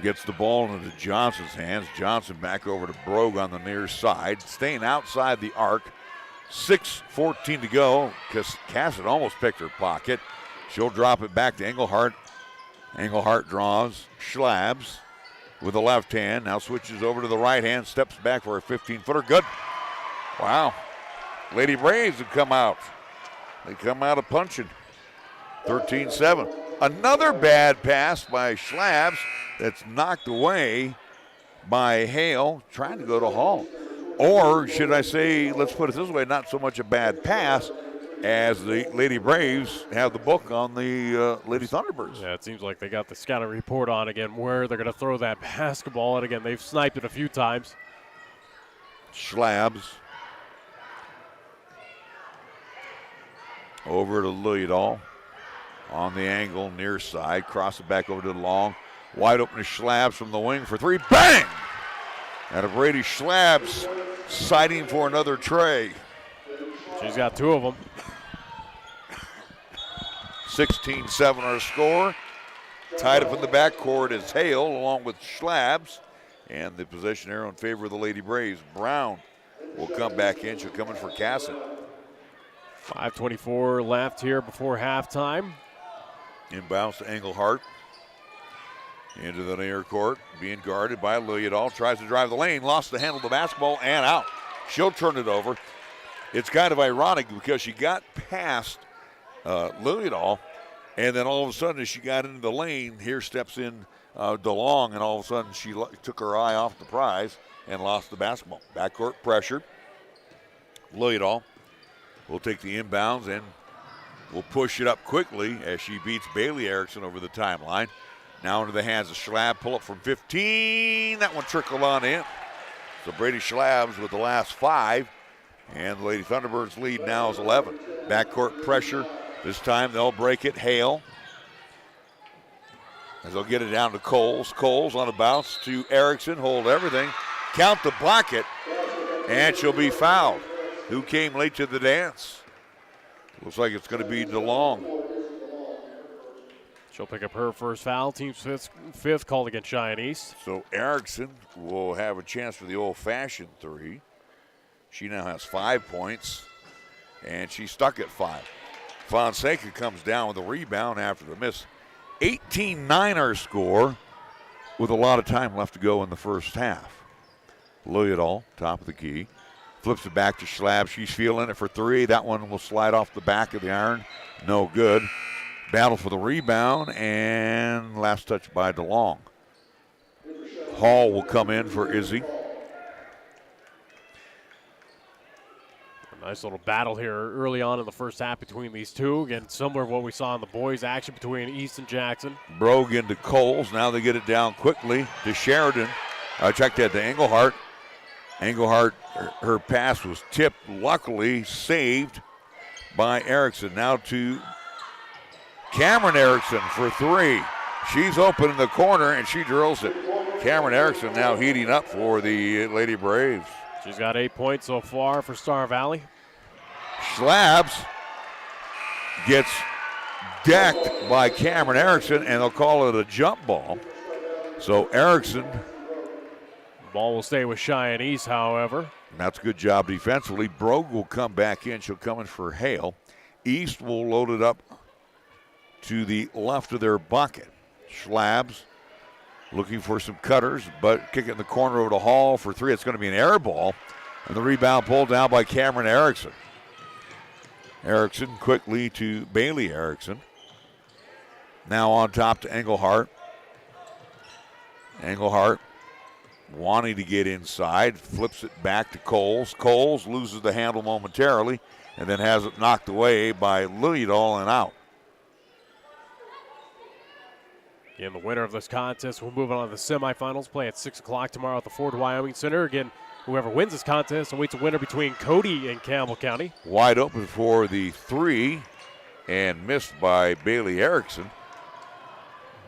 [SPEAKER 1] gets the ball into Johnson's hands. Johnson back over to Brogue on the near side, staying outside the arc. 6:14 to go, because Cassett almost picked her pocket. She'll drop it back to Engelhart. Engelhart draws. Schlabs with the left hand. Now switches over to the right hand. Steps back for a 15-footer. Good. Wow. Lady Braves have come out. They come out of punching. 13-7. Another bad pass by Schlabs that's knocked away by Hale, trying to go to Hall. Or should I say, let's put it this way, not so much a bad pass as the Lady Braves have the book on the Lady Thunderbirds.
[SPEAKER 2] Yeah, it seems like they got the scouting report on again where they're going to throw that basketball. And again, they've sniped it a few times.
[SPEAKER 1] Schlabs over to Lillidahl on the angle, near side. Cross it back over to the long. Wide open to Schlabs from the wing for three. Bang! And a Brady Schlabs sighting for another tray.
[SPEAKER 2] She's got two of them.
[SPEAKER 1] 16-7 our score. Tied up in the backcourt is Hale along with Schlabs. And the possession arrow in favor of the Lady Braves. Brown will come back in. She'll come in for Cassett.
[SPEAKER 2] 5:24 left here before halftime.
[SPEAKER 1] Inbounds to Engelhart. Into the near court, being guarded by Lillidahl. Tries to drive the lane, lost the handle of the basketball, and out. She'll turn it over. It's kind of ironic because she got past Lillidahl, and then all of a sudden as she got into the lane, here steps in DeLong, and all of a sudden she took her eye off the prize and lost the basketball. Backcourt pressure. Lillidahl will take the inbounds and will push it up quickly as she beats Bailey Erickson over the timeline. Now into the hands of Schlab. Pull up from 15. That one trickled on in. So Brady Schlabs with the last 5. And the Lady Thunderbirds lead now is 11. Backcourt pressure. This time they'll break it. Hale. As they'll get it down to Coles. Coles on a bounce to Erickson. Hold everything. Count the bucket. And she'll be fouled. Who came late to the dance? Looks like it's going to be DeLong.
[SPEAKER 2] She'll pick up her first foul. Team's fifth called against Cheyenne East.
[SPEAKER 1] So Erickson will have a chance for the old-fashioned 3. She now has 5 points, and she's stuck at 5. Fonseca comes down with a rebound after the miss. 18-9 our score with a lot of time left to go in the first half. Lillidahl, top of the key, flips it back to Schlab. She's feeling it for 3. That one will slide off the back of the iron. No good. Battle for the rebound, and last touch by DeLong. Hall will come in for Izzy.
[SPEAKER 2] Nice little battle here early on in the first half between these two. Again, similar to what we saw in the boys' action between East and Jackson.
[SPEAKER 1] Brogue into Coles. Now they get it down quickly to Sheridan. Check that to Engelhardt. Engelhardt, her pass was tipped, luckily saved by Erickson. Now to Cameron Erickson for three. She's open in the corner, and she drills it. Cameron Erickson now heating up for the Lady Braves.
[SPEAKER 2] She's got 8 points so far for Star Valley.
[SPEAKER 1] Slabs gets decked by Cameron Erickson, and they'll call it a jump ball. So Erickson.
[SPEAKER 2] Ball will stay with Cheyenne East, however.
[SPEAKER 1] That's a good job defensively. Brogue will come back in. She'll come in for Hale. East will load it up to the left of their bucket. Slabs looking for some cutters, but kick it in the corner over to Hall for three. It's going to be an air ball, and the rebound pulled down by Cameron Erickson. Erickson quickly to Bailey Erickson. Now on top to Engelhardt. Engelhardt wanting to get inside, flips it back to Coles. Coles loses the handle momentarily and then has it knocked away by Liljedahl and out.
[SPEAKER 2] Again, the winner of this contest will move on to the semifinals. Play at 6 o'clock tomorrow at the Ford Wyoming Center. Again, whoever wins this contest awaits a winner between Cody and Campbell County.
[SPEAKER 1] Wide open for the three and missed by Bailey Erickson.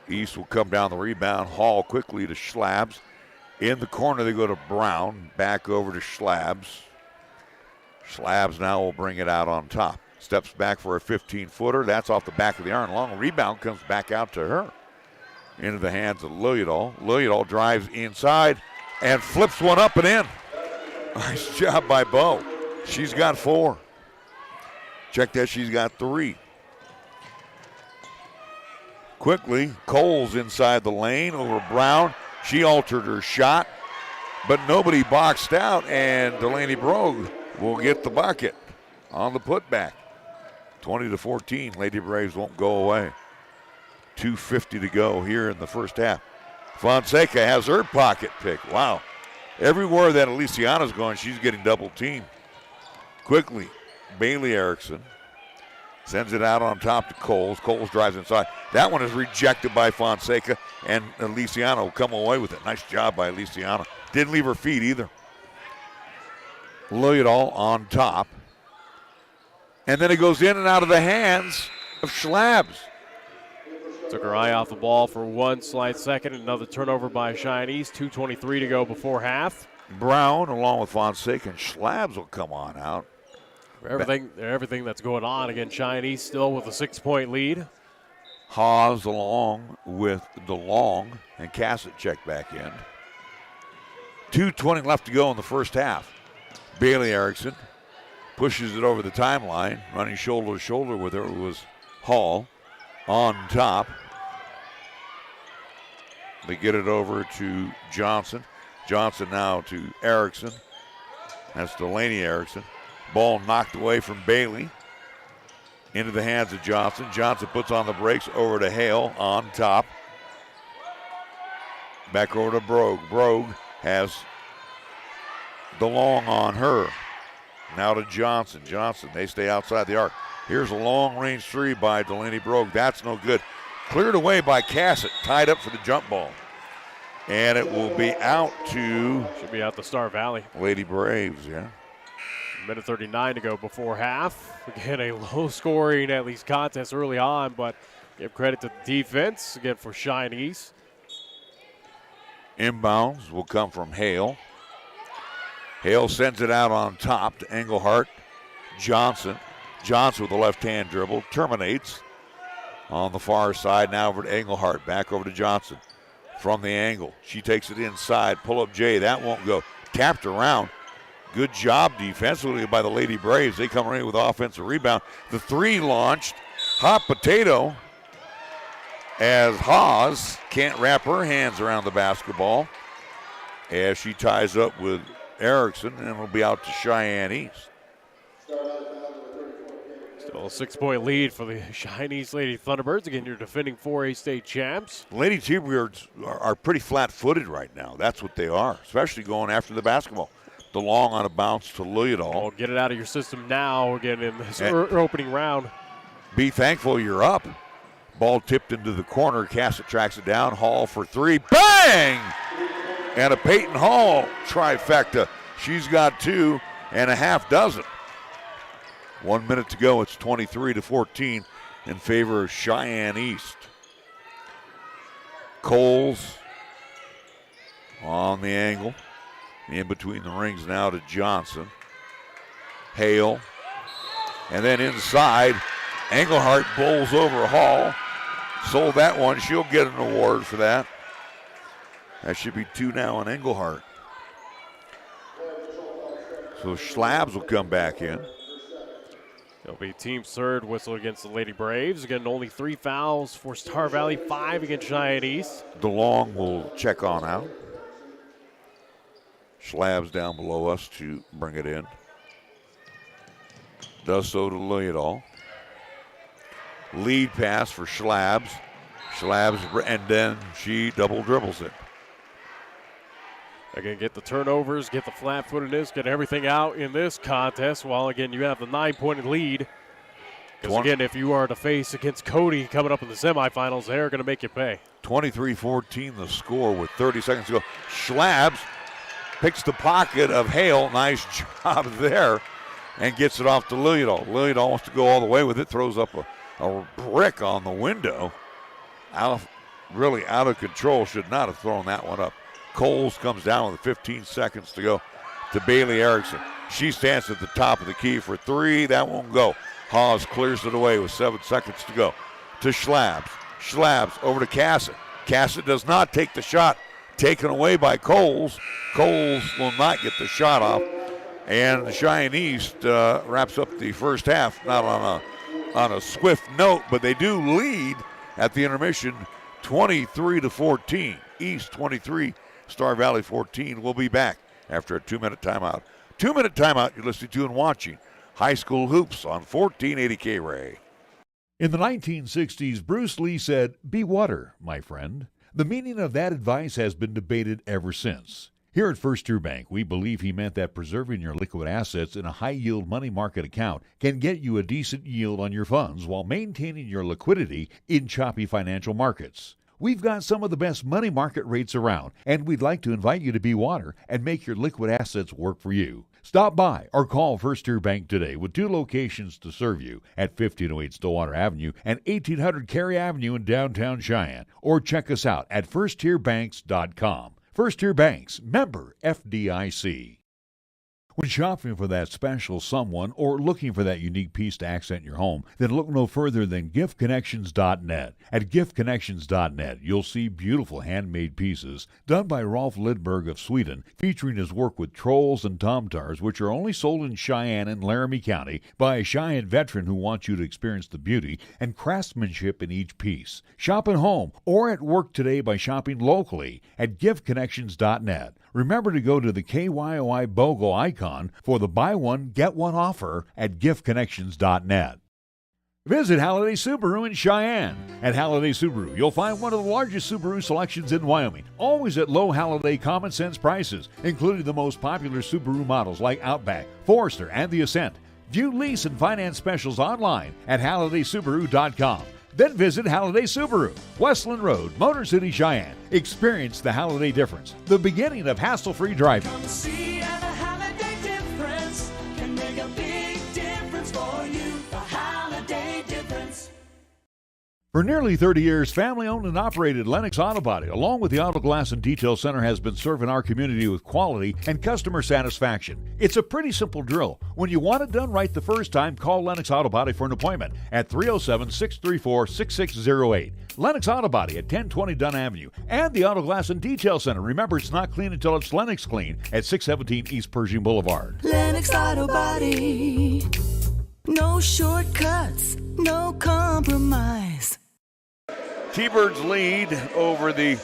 [SPEAKER 1] East will come down the rebound. Hall quickly to Slabs. In the corner, they go to Brown. Back over to Slabs. Slabs now will bring it out on top. Steps back for a 15-footer. That's off the back of the iron. Long rebound comes back out to her. Into the hands of Liljedahl. Liljedahl drives inside and flips one up and in. Nice job by Bo. She's got 4. Check that, she's got 3. Quickly, Coles inside the lane over Brown. She altered her shot, but nobody boxed out, and Delaney Brogue will get the bucket on the putback. 20-14, Lady Braves won't go away. 2:50 to go here in the first half. Fonseca has her pocket pick. Wow. Everywhere that Aliciana's going, she's getting double teamed. Quickly, Bailey Erickson sends it out on top to Coles. Coles drives inside. That one is rejected by Fonseca, and Aliciana will come away with it. Nice job by Aliciana. Didn't leave her feet either. Liljedahl on top. And then it goes in and out of the hands of Slabs.
[SPEAKER 2] Took her eye off the ball for one slight second. Another turnover by Cheyenne East. 2:23 to go before half.
[SPEAKER 1] Brown, along with Fonseca and Slabs, will come on out.
[SPEAKER 2] Everything that's going on. Again, Cheyenne East still with a 6-point lead.
[SPEAKER 1] Haas along with DeLong and Cassett check back in. 2:20 left to go in the first half. Bailey Erickson pushes it over the timeline. Running shoulder to shoulder with her was Hall on top. They get it over to Johnson. Johnson now to Erickson. That's Delaney Erickson. Ball knocked away from Bailey. Into the hands of Johnson. Johnson puts on the brakes over to Hale on top. Back over to Brogue. Brogue has DeLong on her. Now to Johnson. Johnson, they stay outside the arc. Here's a long-range three by Delaney Brogue. That's no good. Cleared away by Cassett. Tied up for the jump ball. And it will be out to...
[SPEAKER 2] Should be out to Star Valley.
[SPEAKER 1] Lady Braves, yeah.
[SPEAKER 2] Minute 39 to go before half. Again, a low-scoring, at least, contest early on, but give credit to the defense, again, for Cheyenne East.
[SPEAKER 1] Inbounds will come from Hale. Hale sends it out on top to Engelhardt. Johnson. Johnson with a left-hand dribble. Terminates on the far side. Now over to Engelhardt. Back over to Johnson. From the angle. She takes it inside. Pull up J. That won't go. Tapped around. Good job defensively by the Lady Braves. They come in with offensive rebound. The three launched. Hot potato as Haas can't wrap her hands around the basketball as she ties up with Erickson, and it'll be out to Cheyenne East.
[SPEAKER 2] Still a 6-point lead for the Cheyenne East Lady Thunderbirds. Again, you're defending 4A state champs.
[SPEAKER 1] Lady Thunderbirds are pretty flat-footed right now. That's what they are, especially going after the basketball. DeLong on a bounce to Louisville.
[SPEAKER 2] Oh, get it out of your system now again in this opening round.
[SPEAKER 1] Be thankful you're up. Ball tipped into the corner. Cassett tracks it down. Hall for three. Bang! And a Peyton Hall trifecta. She's got 2 and a half dozen. 1 minute to go. It's 23-14 in favor of Cheyenne East. Coles on the angle. In between the rings now to Johnson. Hale. And then inside, Engelhardt bowls over Hall. Sold that one. She'll get an award for that. That should be 2 now on Engelhardt. So Schlabs will come back in.
[SPEAKER 2] It'll be team's third whistle against the Lady Braves. Again, only 3 fouls for Star Valley, 5 against Cheyenne East.
[SPEAKER 1] DeLong will check on out. Schlabs down below us to bring it in. Does so to Louisville. Lead pass for Schlabs. Schlabs, and then she double dribbles it.
[SPEAKER 2] Again, get the turnovers, get the flat-footedness, get everything out in this contest. While, again, you have the 9-point lead. Because, again, if you are to face against Cody coming up in the semifinals, they're going to make you pay.
[SPEAKER 1] 23-14 the score with 30 seconds to go. Schlabs picks the pocket of Hale. Nice job there. And gets it off to Louisville. Louisville wants to go all the way with it. Throws up a brick on the window. Really out of control. Should not have thrown that one up. Coles comes down with 15 seconds to go to Bailey Erickson. She stands at the top of the key for 3. That won't go. Hawes clears it away with 7 seconds to go to Schlabs. Schlabs over to Cassett. Cassett does not take the shot. Taken away by Coles. Coles will not get the shot off. And the Cheyenne East wraps up the first half, not on a swift note, but they do lead at the intermission 23-14. East 23, Star Valley 14. We'll be back after a 2-minute timeout. 2-minute timeout you're listening to and watching High School Hoops on 1480 KRAE.
[SPEAKER 8] In the 1960s, Bruce Lee said, "Be water, my friend." The meaning of that advice has been debated ever since. Here at First Tier Bank, we believe he meant that preserving your liquid assets in a high-yield money market account can get you a decent yield on your funds while maintaining your liquidity in choppy financial markets. We've got some of the best money market rates around, and we'd like to invite you to be water and make your liquid assets work for you. Stop by or call First Tier Bank today with 2 locations to serve you at 1508 Stillwater Avenue and 1800 Cary Avenue in downtown Cheyenne, or check us out at firsttierbanks.com. First Tier Banks, member FDIC. When shopping for that special someone or looking for that unique piece to accent your home, then look no further than giftconnections.net. At giftconnections.net, you'll see beautiful handmade pieces done by Rolf Lidberg of Sweden, featuring his work with trolls and tomtars, which are only sold in Cheyenne and Laramie County by a Cheyenne veteran who wants you to experience the beauty and craftsmanship in each piece. Shop at home or at work today by shopping locally at giftconnections.net. Remember to go to the KYOI BOGO icon for the buy one, get one offer at giftconnections.net. Visit Halliday Subaru in Cheyenne. At Halliday Subaru, you'll find one of the largest Subaru selections in Wyoming, always at low Halliday common sense prices, including the most popular Subaru models like Outback, Forester, and the Ascent. View lease and finance specials online at HallidaySubaru.com. Then visit Halliday Subaru, Westland Road, Motor City, Cheyenne. Experience the Halliday difference, the beginning of hassle-free driving.
[SPEAKER 4] Come see how the Halliday difference can make a big difference for you. The Halliday difference.
[SPEAKER 8] For nearly 30 years, family-owned and operated Lennox Auto Body, along with the Auto Glass and Detail Center, has been serving our community with quality and customer satisfaction. It's a pretty simple drill. When you want it done right the first time, call Lennox Auto Body for an appointment at 307-634-6608. Lennox Auto Body at 1020 Dunn Avenue. And the Auto Glass and Detail Center. Remember, it's not clean until it's Lennox clean at 617 East Pershing Boulevard.
[SPEAKER 4] Lennox Auto Body. No shortcuts, no compromise.
[SPEAKER 1] T-Birds lead over the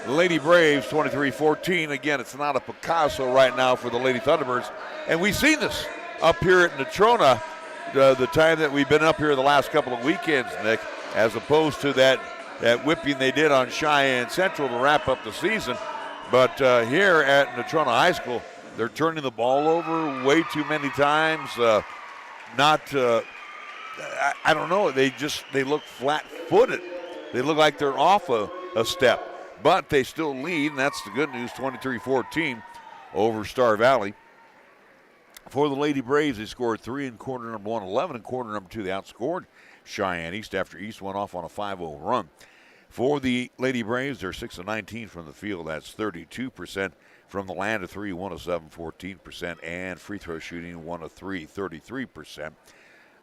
[SPEAKER 1] Lady Braves 23-14. Again, it's not a Picasso right now for the Lady Thunderbirds. And we've seen this up here at Natrona the time that we've been up here the last couple of weekends, Nick, as opposed to that whipping they did on Cheyenne Central to wrap up the season. But here at Natrona High School, They're turning the ball over way too many times. I don't know. They look flat-footed. They look like they're off a step. But they still lead, and that's the good news, 23-14 over Star Valley. For the Lady Braves, they scored 3 in quarter number 1, 11 in quarter number 2. They outscored Cheyenne East after East went off on a 5-0 run. For the Lady Braves, they're 6 of 19 from the field. That's 32%. From the land of 3, 1 of 7, 14%. And free throw shooting, 1 of 3, 33%.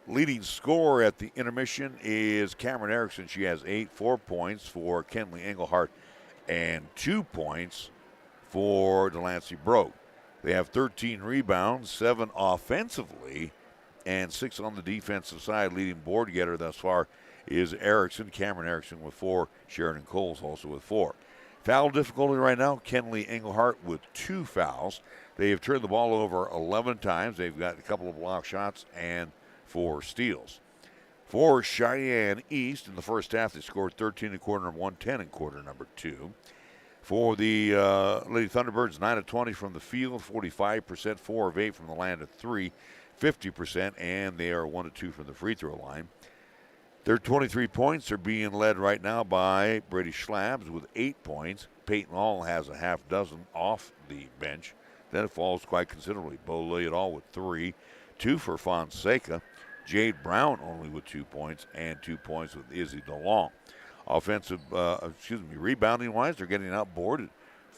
[SPEAKER 1] Leading scorer at the intermission is Cameron Erickson. She has 4 points for Kenley Engelhart and 2 points for Delancey Brogue. They have 13 rebounds, 7 offensively, and 6 on the defensive side. Leading board getter thus far is Erickson. Cameron Erickson with 4. Sheridan Coles also with 4. Foul difficulty right now, Kenley Engelhart with 2 fouls. They have turned the ball over 11 times. They've got a couple of block shots and 4 steals. For Cheyenne East, in the first half, they scored 13 in quarter number 1, 10 in quarter number 2. For the Lady Thunderbirds, 9 of 20 from the field, 45%, 4 of 8 from the land of 3, 50%, and they are 1 of 2 from the free throw line. Their 23 points are being led right now by Brady Schlabs with 8 points. Peyton Hall has a half dozen off the bench. Then it falls quite considerably. Bo Lilliot with 3, 2 for Fonseca. Jade Brown only with 2 points, and 2 points with Izzy DeLong. Rebounding-wise, they're getting outboarded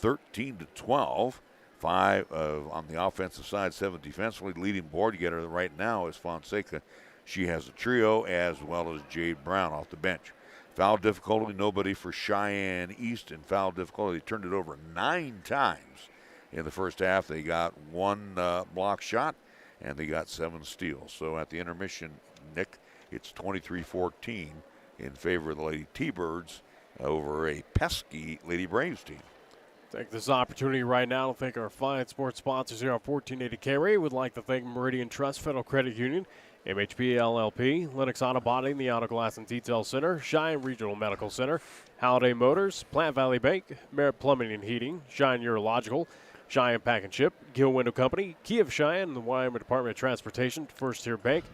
[SPEAKER 1] 13-12. 5 on the offensive side, 7 defensively. Leading board getter right now is Fonseca. She has a trio as well as Jade Brown off the bench. Foul difficulty, nobody for Cheyenne East. In foul difficulty, they turned it over 9 times in the first half. They got 1 block shot, and they got 7 steals. So at the intermission, Nick, it's 23-14 in favor of the Lady T-Birds over a pesky Lady Braves team.
[SPEAKER 2] Take this opportunity right now to thank our fine sports sponsors here on 1480 KRAE. We'd like to thank Meridian Trust Federal Credit Union, MHP LLP, Lennox Auto Body, the Auto Glass and Detail Center, Cheyenne Regional Medical Center, Holiday Motors, Plant Valley Bank, Merritt Plumbing and Heating, Cheyenne Urological, Cheyenne Pack and Ship, Gill Window Company, Key of Cheyenne, the Wyoming Department of Transportation, First Tier Bank,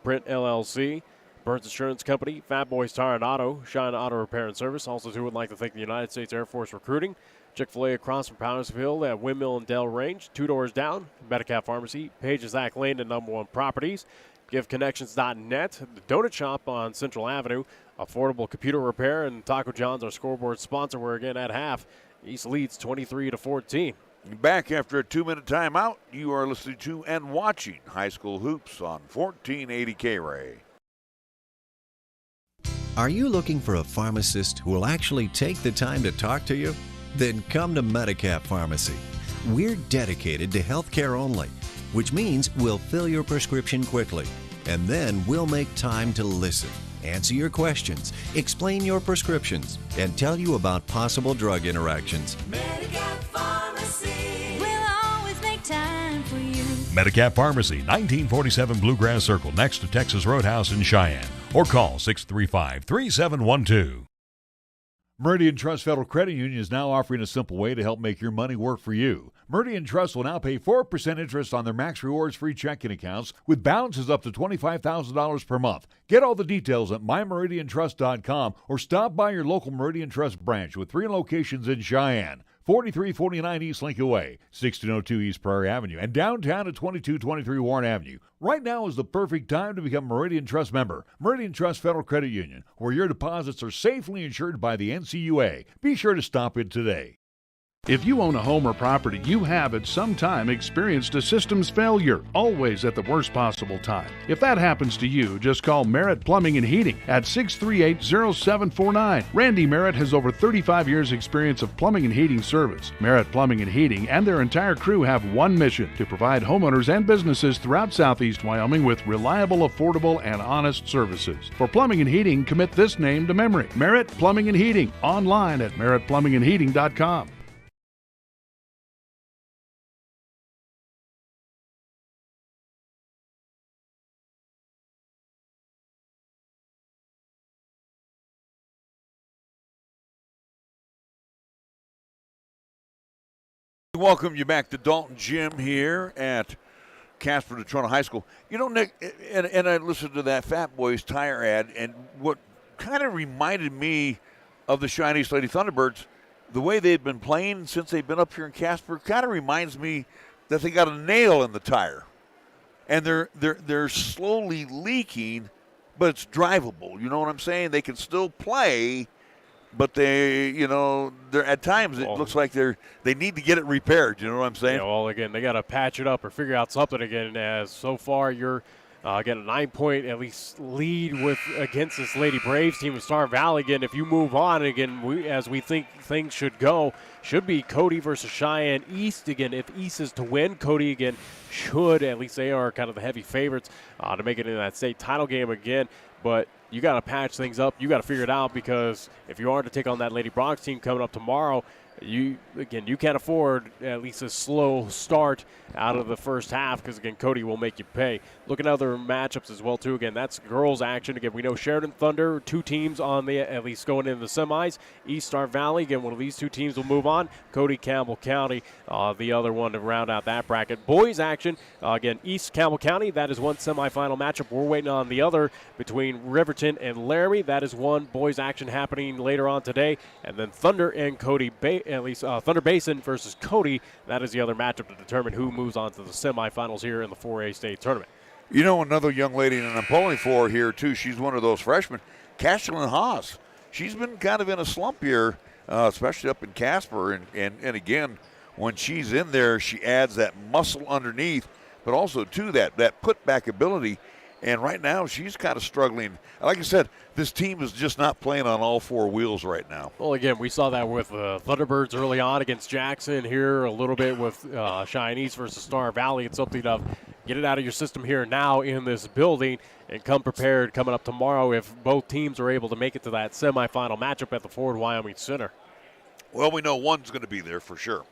[SPEAKER 2] Print LLC, Burns Insurance Company, Fat Boys Tire and Auto, Cheyenne Auto Repair and Service. Also, too, would like to thank the United States Air Force Recruiting, Chick-fil-A across from Powdersville at Windmill and Dell Range, 2 doors down, Medicap Pharmacy, Pages Act Lane and number 1 Properties, GiveConnections.net, the Donut Shop on Central Avenue, Affordable Computer Repair, and Taco John's, our scoreboard sponsor. We're again at half. East leads 23-14.
[SPEAKER 1] Back after a 2-minute timeout, you are listening to and watching High School Hoops on 1480 KRAE.
[SPEAKER 12] Are you looking for a pharmacist who will actually take the time to talk to you? Then come to Medicap Pharmacy. We're dedicated to healthcare only, which means we'll fill your prescription quickly, and then we'll make time to listen, answer your questions, explain your prescriptions, and tell you about possible drug interactions.
[SPEAKER 13] Medicap Pharmacy. We'll always make time for you.
[SPEAKER 8] Medicap Pharmacy, 1947 Bluegrass Circle, next to Texas Roadhouse in Cheyenne. Or call 635-3712. Meridian Trust Federal Credit Union is now offering a simple way to help make your money work for you. Meridian Trust will now pay 4% interest on their Max Rewards free checking accounts with balances up to $25,000 per month. Get all the details at mymeridiantrust.com or stop by your local Meridian Trust branch with 3 locations in Cheyenne. 4349 East Lincoln Way, 1602 East Prairie Avenue, and downtown at 2223 Warren Avenue. Right now is the perfect time to become a Meridian Trust member. Meridian Trust Federal Credit Union, where your deposits are safely insured by the NCUA. Be sure to stop in today.
[SPEAKER 14] If you own a home or property, you have at some time experienced a systems failure, always at the worst possible time. If that happens to you, just call Merritt Plumbing and Heating at 638-0749. Randy Merritt has over 35 years experience of plumbing and heating service. Merritt Plumbing and Heating and their entire crew have one mission: to provide homeowners and businesses throughout Southeast Wyoming with reliable, affordable, and honest services. For plumbing and heating, commit this name to memory: Merritt Plumbing and Heating. Online at merrittplumbingandheating.com.
[SPEAKER 1] Welcome you back to Dalton Gym here at Casper Natrona High School. You know, Nick, and I listened to that Fat Boys tire ad, and what kind of reminded me of the Cheyenne East Lady Thunderbirds, the way they've been playing since they've been up here in Casper, kind of reminds me that they got a nail in the tire, and they're slowly leaking, but it's drivable. You know what I'm saying? They can still play, but they're at times it looks like they need to get it repaired. You know what I'm saying?
[SPEAKER 2] Yeah, well, again, they got to patch it up or figure out something again. As so far, you're getting a 9-point at least lead against this Lady Braves team of Star Valley. Again, if you move on again, as we think things should go, should be Cody versus Cheyenne East again. If East is to win, Cody again should, at least they are kind of the heavy favorites to make it into that state title game again. But you got to patch things up. You got to figure it out, because if you are to take on that Lady Bronx team coming up tomorrow, you can't afford at least a slow start out of the first half, because, again, Cody will make you pay. Looking at other matchups as well, too. Again, that's girls action. Again, we know Sheridan Thunder, 2 teams at least going into the semis. East Star Valley, again, one of these 2 teams will move on. Cody Campbell County, the other one to round out that bracket. Boys action, again, East Campbell County, that is one semifinal matchup. We're waiting on the other between Riverton and Laramie. That is one boys action happening later on today. And then Thunder and Cody Thunder Basin versus Cody. That is the other matchup to determine who moves on to the semifinals here in the 4A state tournament.
[SPEAKER 1] You know, another young lady, and I'm pulling for here, too, she's one of those freshmen, Cashlyn Haas. She's been kind of in a slump here, especially up in Casper. And again, when she's in there, she adds that muscle underneath, but also, too, that put-back ability. And right now, she's kind of struggling. Like I said, this team is just not playing on all 4 wheels right now.
[SPEAKER 2] Well, again, we saw that with Thunderbirds early on against Jackson, here a little bit with Cheyenne East versus Star Valley. It's something of get it out of your system here now in this building and come prepared coming up tomorrow if both teams are able to make it to that semifinal matchup at the Ford Wyoming Center.
[SPEAKER 1] Well, we know one's going to be there for sure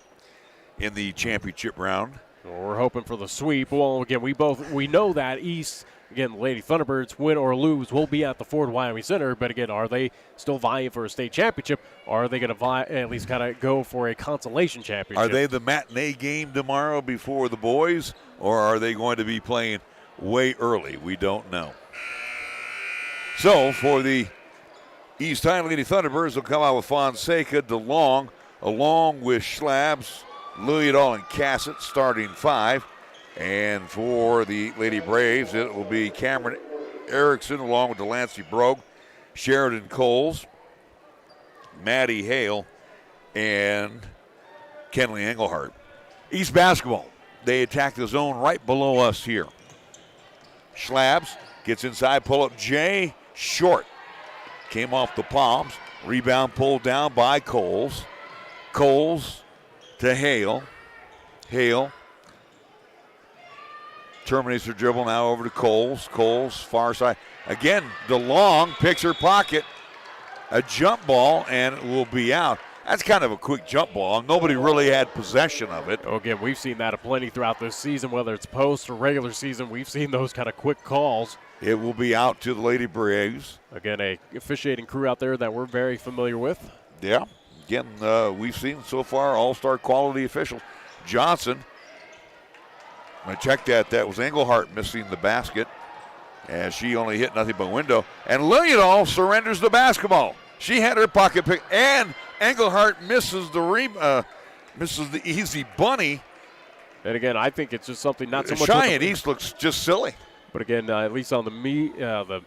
[SPEAKER 1] in the championship round.
[SPEAKER 2] We're hoping for the sweep. Well, again, we know that East, again, the Lady Thunderbirds, win or lose, will be at the Ford Wyoming Center. But again, are they still vying for a state championship? Or are they going to at least kind of go for a consolation championship?
[SPEAKER 1] Are they the matinee game tomorrow before the boys, or are they going to be playing way early? We don't know. So for the East High Lady Thunderbirds, they'll come out with Fonseca, DeLong, along with Schlabs, Louisville, and Cassett starting 5. And for the Lady Braves, it will be Cameron Erickson along with Delancey Brogue, Sheridan Coles, Maddie Hale, and Kenley Engelhardt. East basketball, they attack the zone right below us here. Schlabs gets inside, pull-up Jay, short. Came off the palms, rebound pulled down by Coles. Coles to Hale. Hale terminates her dribble, now over to Coles. Coles, far side. Again, DeLong picks her pocket. A jump ball, and it will be out. That's kind of a quick jump ball. Nobody really had possession of it.
[SPEAKER 2] Again, we've seen that aplenty throughout this season, whether it's post or regular season. We've seen those kind of quick calls.
[SPEAKER 1] It will be out to the Lady Braves.
[SPEAKER 2] Again, a officiating crew out there that we're very familiar with.
[SPEAKER 1] Yeah. Again, we've seen so far all-star quality officials. Johnson, I'm going to check that. That was Engelhardt missing the basket, as she only hit nothing but window. And Lillian surrenders the basketball. She had her pocket pick, and Engelhardt misses the easy bunny.
[SPEAKER 2] And again, I think it's just something not so much.
[SPEAKER 1] Cheyenne East looks just silly.
[SPEAKER 2] But again, at least on the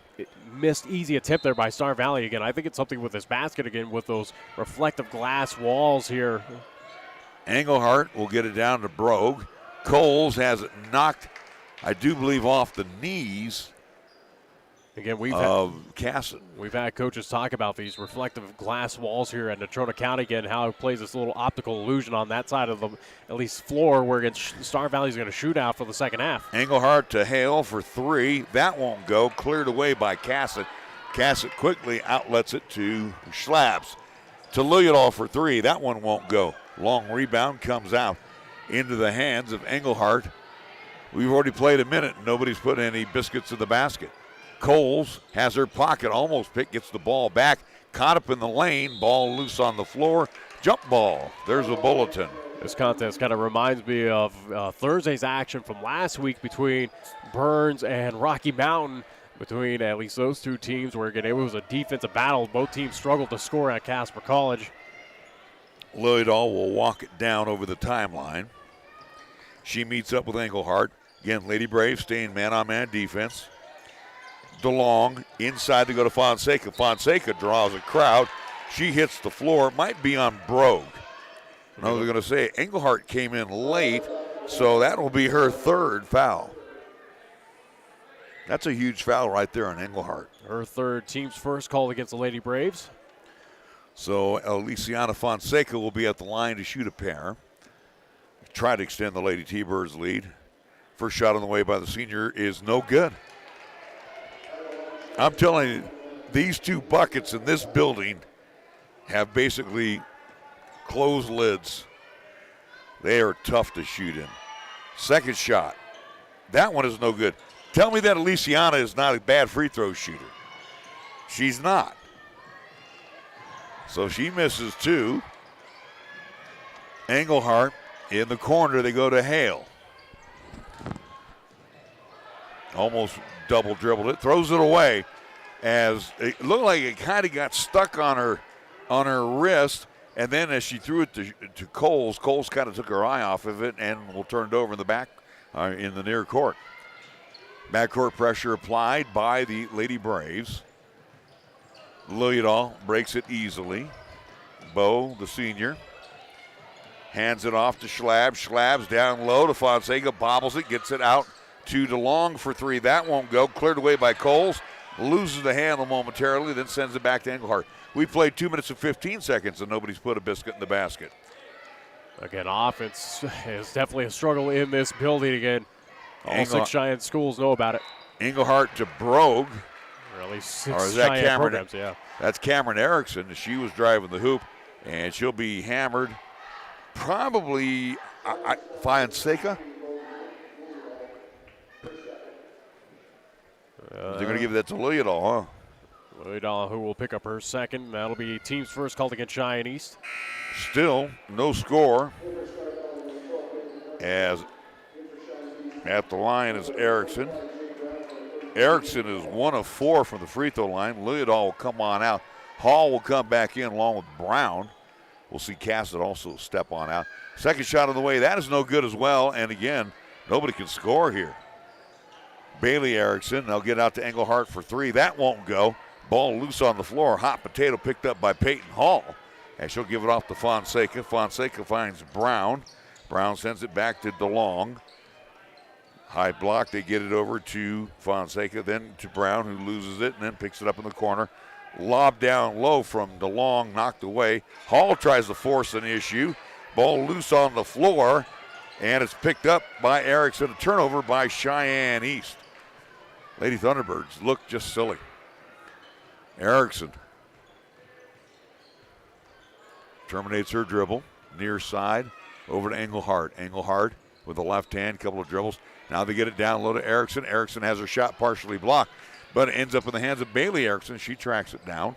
[SPEAKER 2] missed easy attempt there by Star Valley, again, I think it's something with this basket again with those reflective glass walls here.
[SPEAKER 1] Engelhardt will get it down to Brogue. Coles has it knocked, I do believe, off the knees
[SPEAKER 2] again,
[SPEAKER 1] of Cassett.
[SPEAKER 2] We've had coaches talk about these reflective glass walls here at Natrona County, again, how it plays this little optical illusion on that side of the, at least, floor where against Star Valley is going to shoot out for the second half.
[SPEAKER 1] Engelhardt to Hale for 3. That won't go. Cleared away by Cassett. Cassett quickly outlets it to Schlabs. To Lillian for 3. That one won't go. Long rebound comes out into the hands of Engelhardt. We've already played a minute, and nobody's put any biscuits in the basket. Coles has her pocket almost picked, gets the ball back, caught up in the lane, ball loose on the floor, jump ball. There's a bulletin.
[SPEAKER 2] This contest kind of reminds me of Thursday's action from last week between Burns and Rocky Mountain, between at least those two teams, where again it was a defensive battle. Both teams struggled to score at Casper College.
[SPEAKER 1] Lilliedale will walk it down over the timeline. She meets up with Englehart. Again, Lady Braves staying man-on-man defense. DeLong inside to go to Fonseca. Fonseca draws a crowd. She hits the floor. Might be on Brogue. No, they're going to say Englehart came in late, so that will be her third foul. That's a huge foul right there on Englehart.
[SPEAKER 2] Her third, team's first call against the Lady Braves.
[SPEAKER 1] So Elisiana Fonseca will be at the line to shoot a pair. Try to extend the Lady T-Birds lead. First shot on the way by the senior is no good. I'm telling you, these two buckets in this building have basically closed lids. They are tough to shoot in. Second shot. That one is no good. Tell me that Elisiana is not a bad free throw shooter. She's not. So she misses two. Englehart in the corner. They go to Hale. Almost double dribbled it. Throws it away as it looked like it kind of got stuck on her wrist. And then as she threw it to Coles, Coles kind of took her eye off of it and will turn it over in the back in the near court. Backcourt pressure applied by the Lady Braves. Lilliedale breaks it easily. Bo, the senior, hands it off to Schlab. Schlab's down low to Fonseca, bobbles it, gets it out to DeLong for three. That won't go. Cleared away by Coles. Loses the handle momentarily, then sends it back to Englehart. We played 2 minutes and 15 seconds, and nobody's put a biscuit in the basket.
[SPEAKER 2] Again, offense is definitely a struggle in this building again. All six Cheyenne schools know about it.
[SPEAKER 1] Englehart to Brogue.
[SPEAKER 2] Or at least six
[SPEAKER 1] or is that
[SPEAKER 2] Cheyenne
[SPEAKER 1] Cameron?
[SPEAKER 2] programs, yeah.
[SPEAKER 1] That's Cameron Erickson. She was driving the hoop, and she'll be hammered. Probably Fonseca. They're going to give that to Lilliedale, huh?
[SPEAKER 2] Lilliedale, who will pick up her second. That'll be team's first called against Cheyenne East.
[SPEAKER 1] Still no score. As at the line is Erickson. Erickson is 1 of 4 from the free throw line. Lilliedale will come on out. Hall will come back in along with Brown. We'll see Cassett also step on out. Second shot on the way. That is no good as well. And again, nobody can score here. Bailey Erickson, they'll get out to Englehart for three. That won't go. Ball loose on the floor. Hot potato picked up by Peyton Hall. And she'll give it off to Fonseca. Fonseca finds Brown. Brown sends it back to DeLong. High block, they get it over to Fonseca, then to Brown, who loses it and then picks it up in the corner. Lob down low from DeLong, knocked away. Hall tries to force an issue. Ball loose on the floor, and it's picked up by Erickson. A turnover by Cheyenne East. Lady Thunderbirds look just silly. Erickson terminates her dribble, near side, over to Englehart. Englehart with the left hand, couple of dribbles. Now they get it down low to Erickson. Erickson has her shot partially blocked, but it ends up in the hands of Bailey Erickson. She tracks it down.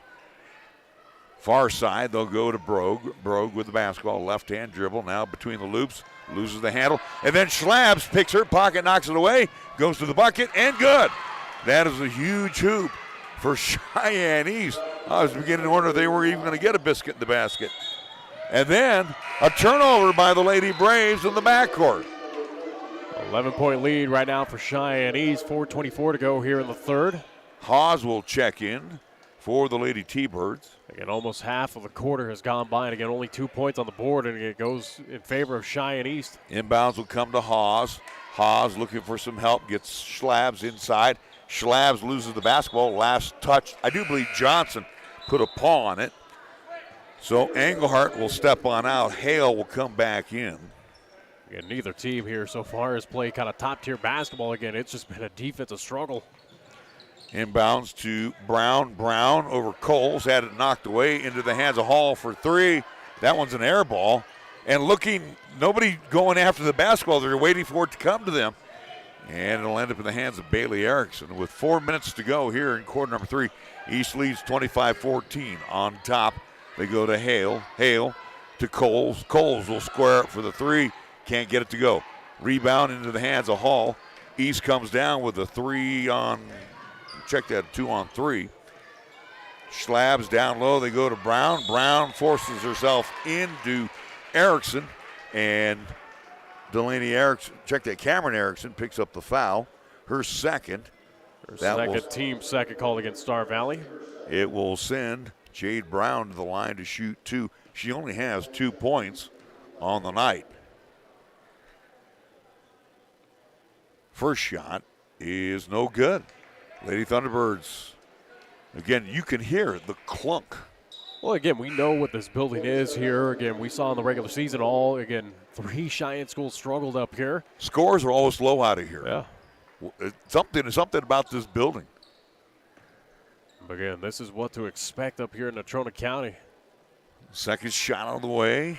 [SPEAKER 1] Far side, they'll go to Brogue. Brogue with the basketball, left hand dribble, now between the loops, loses the handle. And then Schlabs picks her pocket, knocks it away, goes to the bucket, and good. That is a huge hoop for Cheyenne East. I was beginning to wonder if they were even going to get a biscuit in the basket. And then a turnover by the Lady Braves in the backcourt.
[SPEAKER 2] 11-point lead right now for Cheyenne East. 4:24 to go here in the third.
[SPEAKER 1] Hawes will check in for the Lady T-Birds.
[SPEAKER 2] Again, almost half of the quarter has gone by, and again, only 2 points on the board, and it goes in favor of Cheyenne East.
[SPEAKER 1] Inbounds will come to Hawes. Hawes looking for some help, gets Schlabs inside. Schlabs loses the basketball. Last touch, I do believe Johnson put a paw on it. So Englehart will step on out. Hale will come back in.
[SPEAKER 2] Again, neither team here so far has played kind of top-tier basketball. Again, it's just been a defensive struggle.
[SPEAKER 1] Inbounds to Brown. Brown over Coles. Had it knocked away into the hands of Hall for three. That one's an air ball. And looking, nobody going after the basketball. They're waiting for it to come to them. And it'll end up in the hands of Bailey Erickson. With 4 minutes to go here in quarter number 3, East leads 25-14. On top, they go to Hale. Hale to Coles. Coles will square up for the three. Can't get it to go. Rebound into the hands of Hall. East comes down with a 2-on-3. Schlabs down low. They go to Brown. Brown forces herself into Erickson. And Delaney Erickson, Cameron Erickson picks up the foul. Her second.
[SPEAKER 2] Team second called against Star Valley.
[SPEAKER 1] It will send Jade Brown to the line to shoot 2. She only has 2 points on the night. First shot is no good. Lady Thunderbirds, again, you can hear the clunk.
[SPEAKER 2] Well, again, we know what this building is here. Again, we saw in the regular season 3 Cheyenne schools struggled up here.
[SPEAKER 1] Scores are always low out of here.
[SPEAKER 2] Yeah.
[SPEAKER 1] Something about this building.
[SPEAKER 2] Again, this is what to expect up here in Natrona County.
[SPEAKER 1] Second shot on the way.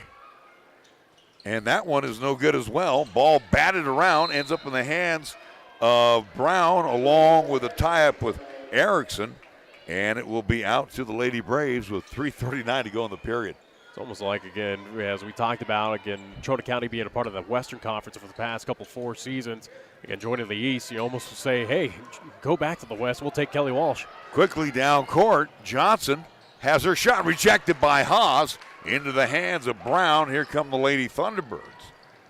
[SPEAKER 1] And that one is no good as well. Ball batted around, ends up in the hands of Brown along with a tie-up with Erickson. And it will be out to the Lady Braves with 3:39 to go in the period.
[SPEAKER 2] It's almost like, again, as we talked about, Natrona County being a part of the Western Conference for the past 4 seasons. Again, joining the East, you almost say, hey, go back to the West. We'll take Kelly Walsh.
[SPEAKER 1] Quickly down court, Johnson has her shot rejected by Haas into the hands of Brown. Here come the Lady Thunderbirds.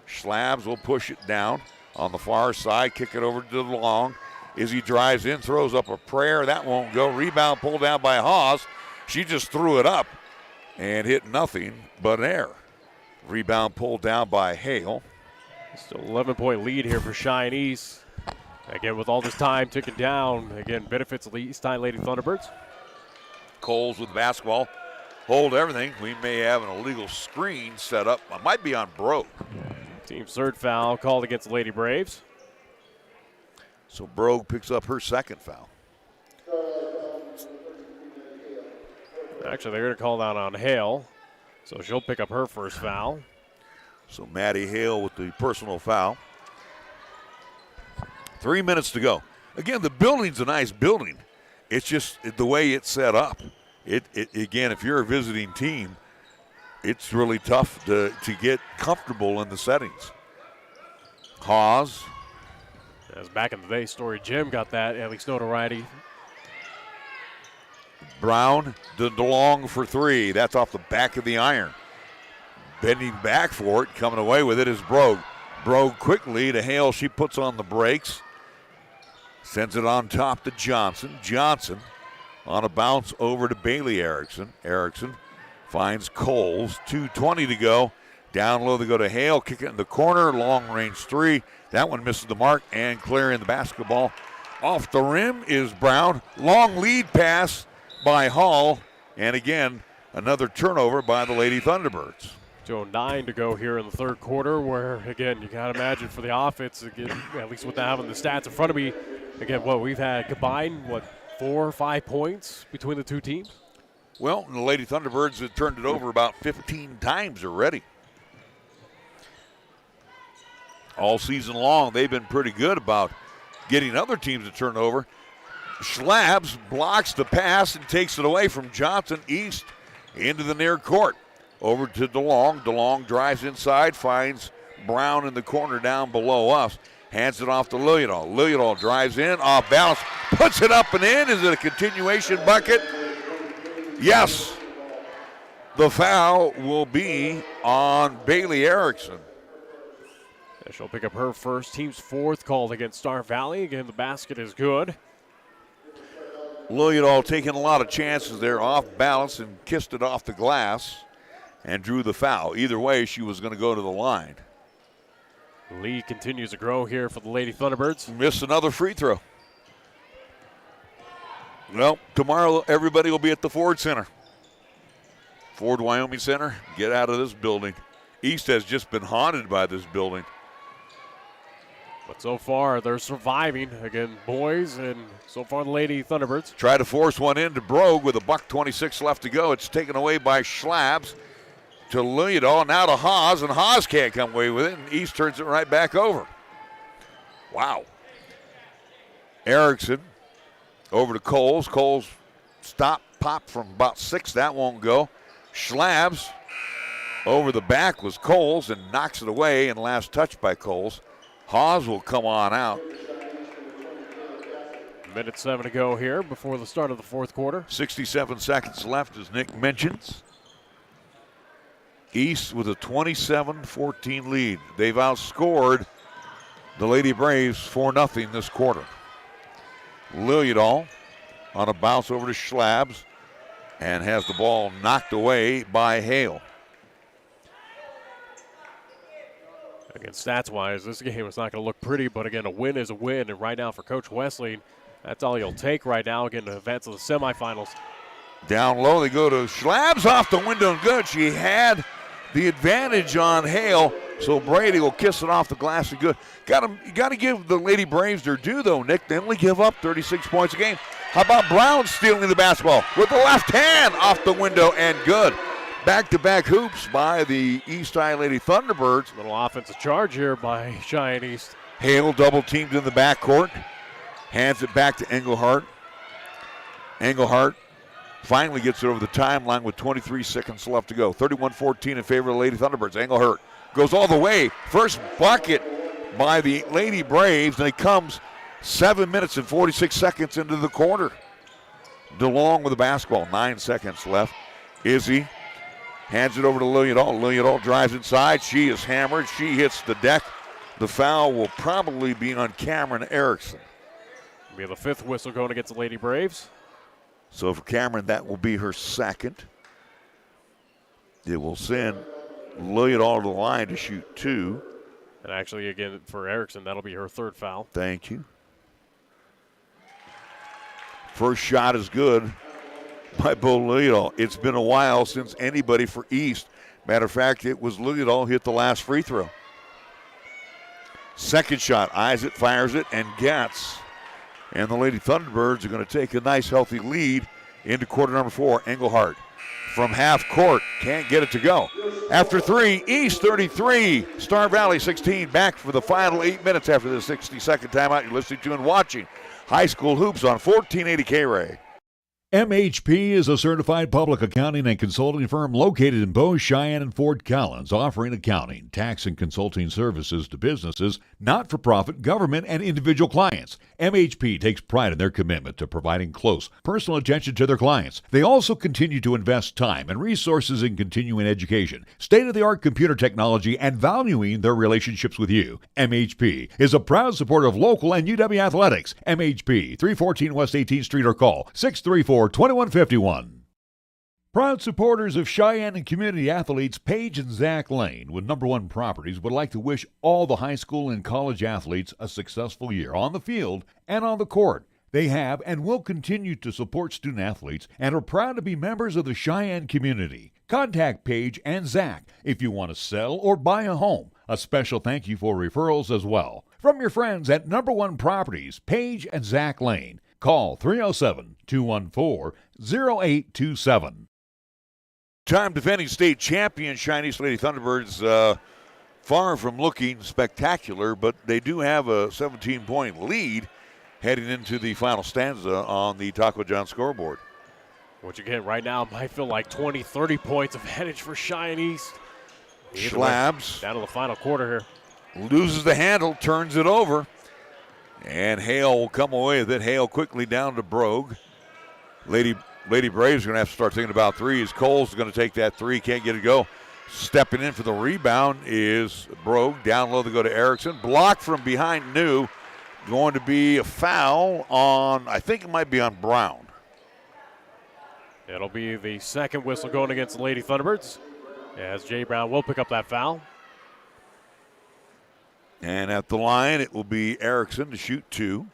[SPEAKER 1] Schlabs will push it down on the far side, kick it over to DeLong. Izzy drives in, throws up a prayer. That won't go. Rebound pulled down by Haas. She just threw it up and hit nothing but air. Rebound pulled down by Hale.
[SPEAKER 2] Still 11-point lead here for Cheyenne East. Again, with all this time ticking down, again, benefits the East Time Lady Thunderbirds.
[SPEAKER 1] Coles with basketball. Hold everything. We may have an illegal screen set up. It might be on Brogue.
[SPEAKER 2] Team's third foul called against the Lady Braves.
[SPEAKER 1] So Brogue picks up her second foul.
[SPEAKER 2] Actually, they're going to call that on Hale. So she'll pick up her first foul.
[SPEAKER 1] So Maddie Hale with the personal foul. 3 minutes to go. Again, the building's a nice building. It's just the way it's set up. Again, if you're a visiting team, it's really tough to get comfortable in the settings. Hawes.
[SPEAKER 2] As back in the day, Story Jim got that, at least notoriety.
[SPEAKER 1] Brown to DeLong for 3. That's off the back of the iron. Bending back for it, coming away with it is Brogue. Brogue quickly to Hale. She puts on the brakes. Sends it on top to Johnson. Johnson on a bounce over to Bailey Erickson. Erickson finds Coles. 2:20 to go. Down low they go to Hale. Kick it in the corner. Long range 3. That one misses the mark and clearing the basketball. Off the rim is Brown. Long lead pass by Hall. And again, another turnover by the Lady Thunderbirds.
[SPEAKER 2] 2:09 to go here in the third quarter, where, again, you got to imagine for the offense, again, at least without having the stats in front of me, again, we've had combined, 4 or 5 points between the two teams?
[SPEAKER 1] Well, the Lady Thunderbirds have turned it over about 15 times already. All season long, they've been pretty good about getting other teams to turn over. Schlabs blocks the pass and takes it away from Johnson East into the near court. Over to DeLong. DeLong drives inside, finds Brown in the corner down below us. Hands it off to Lillidahl. Lillidahl drives in, off balance, puts it up and in. Is it a continuation bucket? Yes. The foul will be on Bailey Erickson.
[SPEAKER 2] Yeah, she'll pick up her first, team's fourth called against Star Valley. Again, the basket is good.
[SPEAKER 1] Lillidahl taking a lot of chances there, off balance and kissed it off the glass and drew the foul. Either way, she was going to go to the line.
[SPEAKER 2] Lee continues to grow here for the Lady Thunderbirds.
[SPEAKER 1] Missed another free throw. Well, tomorrow everybody will be at the Ford Center. Ford Wyoming Center, get out of this building. East has just been haunted by this building.
[SPEAKER 2] But so far, they're surviving. Again, boys, and so far the Lady Thunderbirds.
[SPEAKER 1] Try to force one into Brogue with $1:26 left to go. It's taken away by Schlabs to Lillidahl, now to Haas, and Haas can't come away with it, and East turns it right back over. Wow. Erickson over to Coles. Coles stop, pop from about 6. That won't go. Schlabs Over the back was Coles and knocks it away, and last touch by Coles. Hawes will come on out.
[SPEAKER 2] Minute 7 to go here before the start of the fourth quarter.
[SPEAKER 1] 67 seconds left, as Nick mentions. East with a 27-14 lead. They've outscored the Lady Braves 4-0 this quarter. Liljedahl on a bounce over to Schlabs and has the ball knocked away by Hale.
[SPEAKER 2] Again, stats-wise, this game is not going to look pretty, but again, a win is a win. And right now for Coach Wesley, that's all you'll take right now, again, to advance to the semifinals.
[SPEAKER 1] Down low, they go to Schlabs, off the window and good. She had the advantage on Hale, so Brady will kiss it off the glass and good. You got to give the Lady Braves their due, though, Nick. They only give up 36 points a game. How about Brown stealing the basketball with the left hand off the window and good. Back-to-back hoops by the East High Lady Thunderbirds.
[SPEAKER 2] Little offensive charge here by Cheyenne East.
[SPEAKER 1] Hale double-teamed in the backcourt. Hands it back to Engelhardt. Engelhardt finally gets it over the timeline with 23 seconds left to go. 31-14 in favor of the Lady Thunderbirds. Engelhardt goes all the way. First bucket by the Lady Braves, and it comes 7 minutes and 46 seconds into the quarter. DeLong with the basketball. 9 seconds left. Izzy hands it over to Liljedahl. Liljedahl drives inside. She is hammered. She hits the deck. The foul will probably be on Cameron Erickson.
[SPEAKER 2] We have the fifth whistle going against the Lady Braves.
[SPEAKER 1] So for Cameron, that will be her second. It will send Liljedahl to the line to shoot 2.
[SPEAKER 2] And actually, again, for Erickson, that'll be her third foul.
[SPEAKER 1] Thank you. First shot is good by Bo Liljedahl. It's been a while since anybody for East. Matter of fact, it was Liljedahl hit the last free throw. Second shot, eyes it, fires it, and gets. And the Lady Thunderbirds are going to take a nice, healthy lead into quarter number 4. Engelhardt from half court. Can't get it to go. After 3, East 33, Star Valley 16. Back for the final 8 minutes after the 60-second timeout. You're listening to and watching High School Hoops on 1480 KRAE.
[SPEAKER 8] MHP is a certified public accounting and consulting firm located in Bow, Cheyenne, and Fort Collins, offering accounting, tax, and consulting services to businesses, not-for-profit, government, and individual clients. MHP takes pride in their commitment to providing close, personal attention to their clients. They also continue to invest time and resources in continuing education, state-of-the-art computer technology, and valuing their relationships with you. MHP is a proud supporter of local and UW athletics. MHP, 314 West 18th Street, or call 634-2151. Proud supporters of Cheyenne and community athletes Paige and Zach Lane with Number One Properties would like to wish all the high school and college athletes a successful year on the field and on the court. They have and will continue to support student athletes and are proud to be members of the Cheyenne community. Contact Paige and Zach if you want to sell or buy a home. A special thank you for referrals as well. From your friends at Number One Properties, Paige and Zach Lane. Call 307-214-0827.
[SPEAKER 1] Time defending state champion Chinese Lady Thunderbirds, far from looking spectacular, but they do have a 17-point lead heading into the final stanza on the Taco John scoreboard.
[SPEAKER 2] Which again, right now might feel like 20, 30 points advantage for Cheyenne East.
[SPEAKER 1] Schlabs
[SPEAKER 2] down to the final quarter here.
[SPEAKER 1] Loses the handle, turns it over, and Hale will come away with it. Hale quickly down to Brogue. Lady Braves are going to have to start thinking about threes. Cole's going to take that three, can't get it to go. Stepping in for the rebound is Brogue. Down low they go to Erickson. Blocked from behind New. Going to be a foul on, I think it might be on Brown.
[SPEAKER 2] It'll be the second whistle going against the Lady Thunderbirds, as Jay Brown will pick up that foul.
[SPEAKER 1] And at the line, it will be Erickson to shoot 2.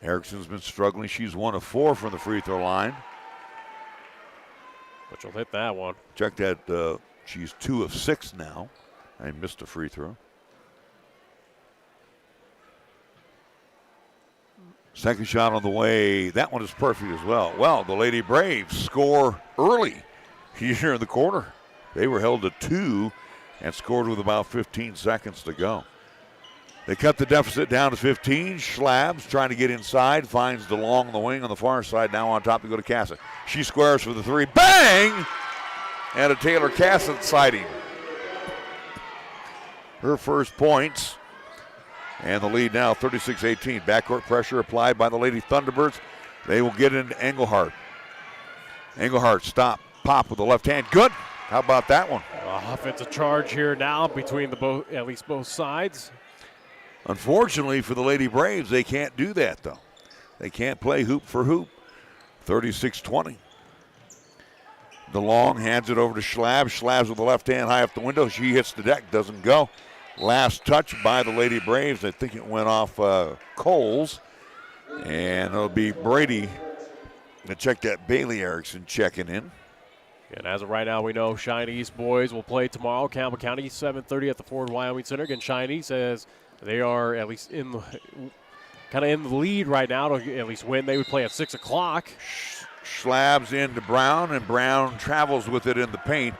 [SPEAKER 1] Erickson's been struggling. She's 1 of 4 from the free throw line.
[SPEAKER 2] But she'll hit that one.
[SPEAKER 1] Check that. She's 2 of 6 now. I missed a free throw. Second shot on the way. That one is perfect as well. Well, the Lady Braves score early here in the quarter. They were held to 2 and scored with about 15 seconds to go. They cut the deficit down to 15. Schlabs trying to get inside. Finds DeLong on the wing on the far side. Now on top to go to Casa. She squares for the 3. Bang! and a Taylor Cassett sighting. Her first points. And the lead now 36-18. Backcourt pressure applied by the Lady Thunderbirds. They will get into Engelhardt. Engelhardt stop, pop with the left hand. Good. How about that one?
[SPEAKER 2] Offensive charge here now between at least both sides.
[SPEAKER 1] Unfortunately for the Lady Braves, they can't do that though. They can't play hoop for hoop. 36-20. DeLong hands it over to Schlab. Schlab's with the left hand high up the window. She hits the deck, doesn't go. Last touch by the Lady Braves. I think it went off Coles. And it'll be Brady. To check that, Bailey Erickson checking in.
[SPEAKER 2] And as of right now, we know Cheyenne East boys will play tomorrow. Campbell County, 7:30 at the Ford Wyoming Center. Again, Cheyenne East says they are at least in the lead right now to at least win. They would play at 6 o'clock.
[SPEAKER 1] Schlabs into Brown, and Brown travels with it in the paint.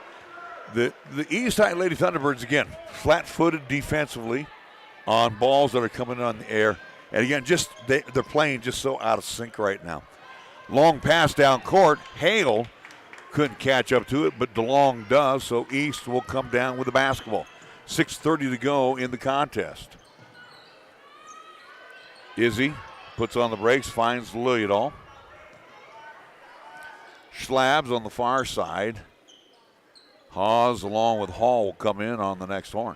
[SPEAKER 1] The East Side Lady Thunderbirds, again, flat-footed defensively on balls that are coming on the air. And again, they're playing just so out of sync right now. Long pass down court. Hale couldn't catch up to it, but DeLong does, so East will come down with the basketball. 6:30 to go in the contest. Izzy puts on the brakes, finds Lilliadall. Schlabs on the far side. Hawes along with Hall will come in on the next horn.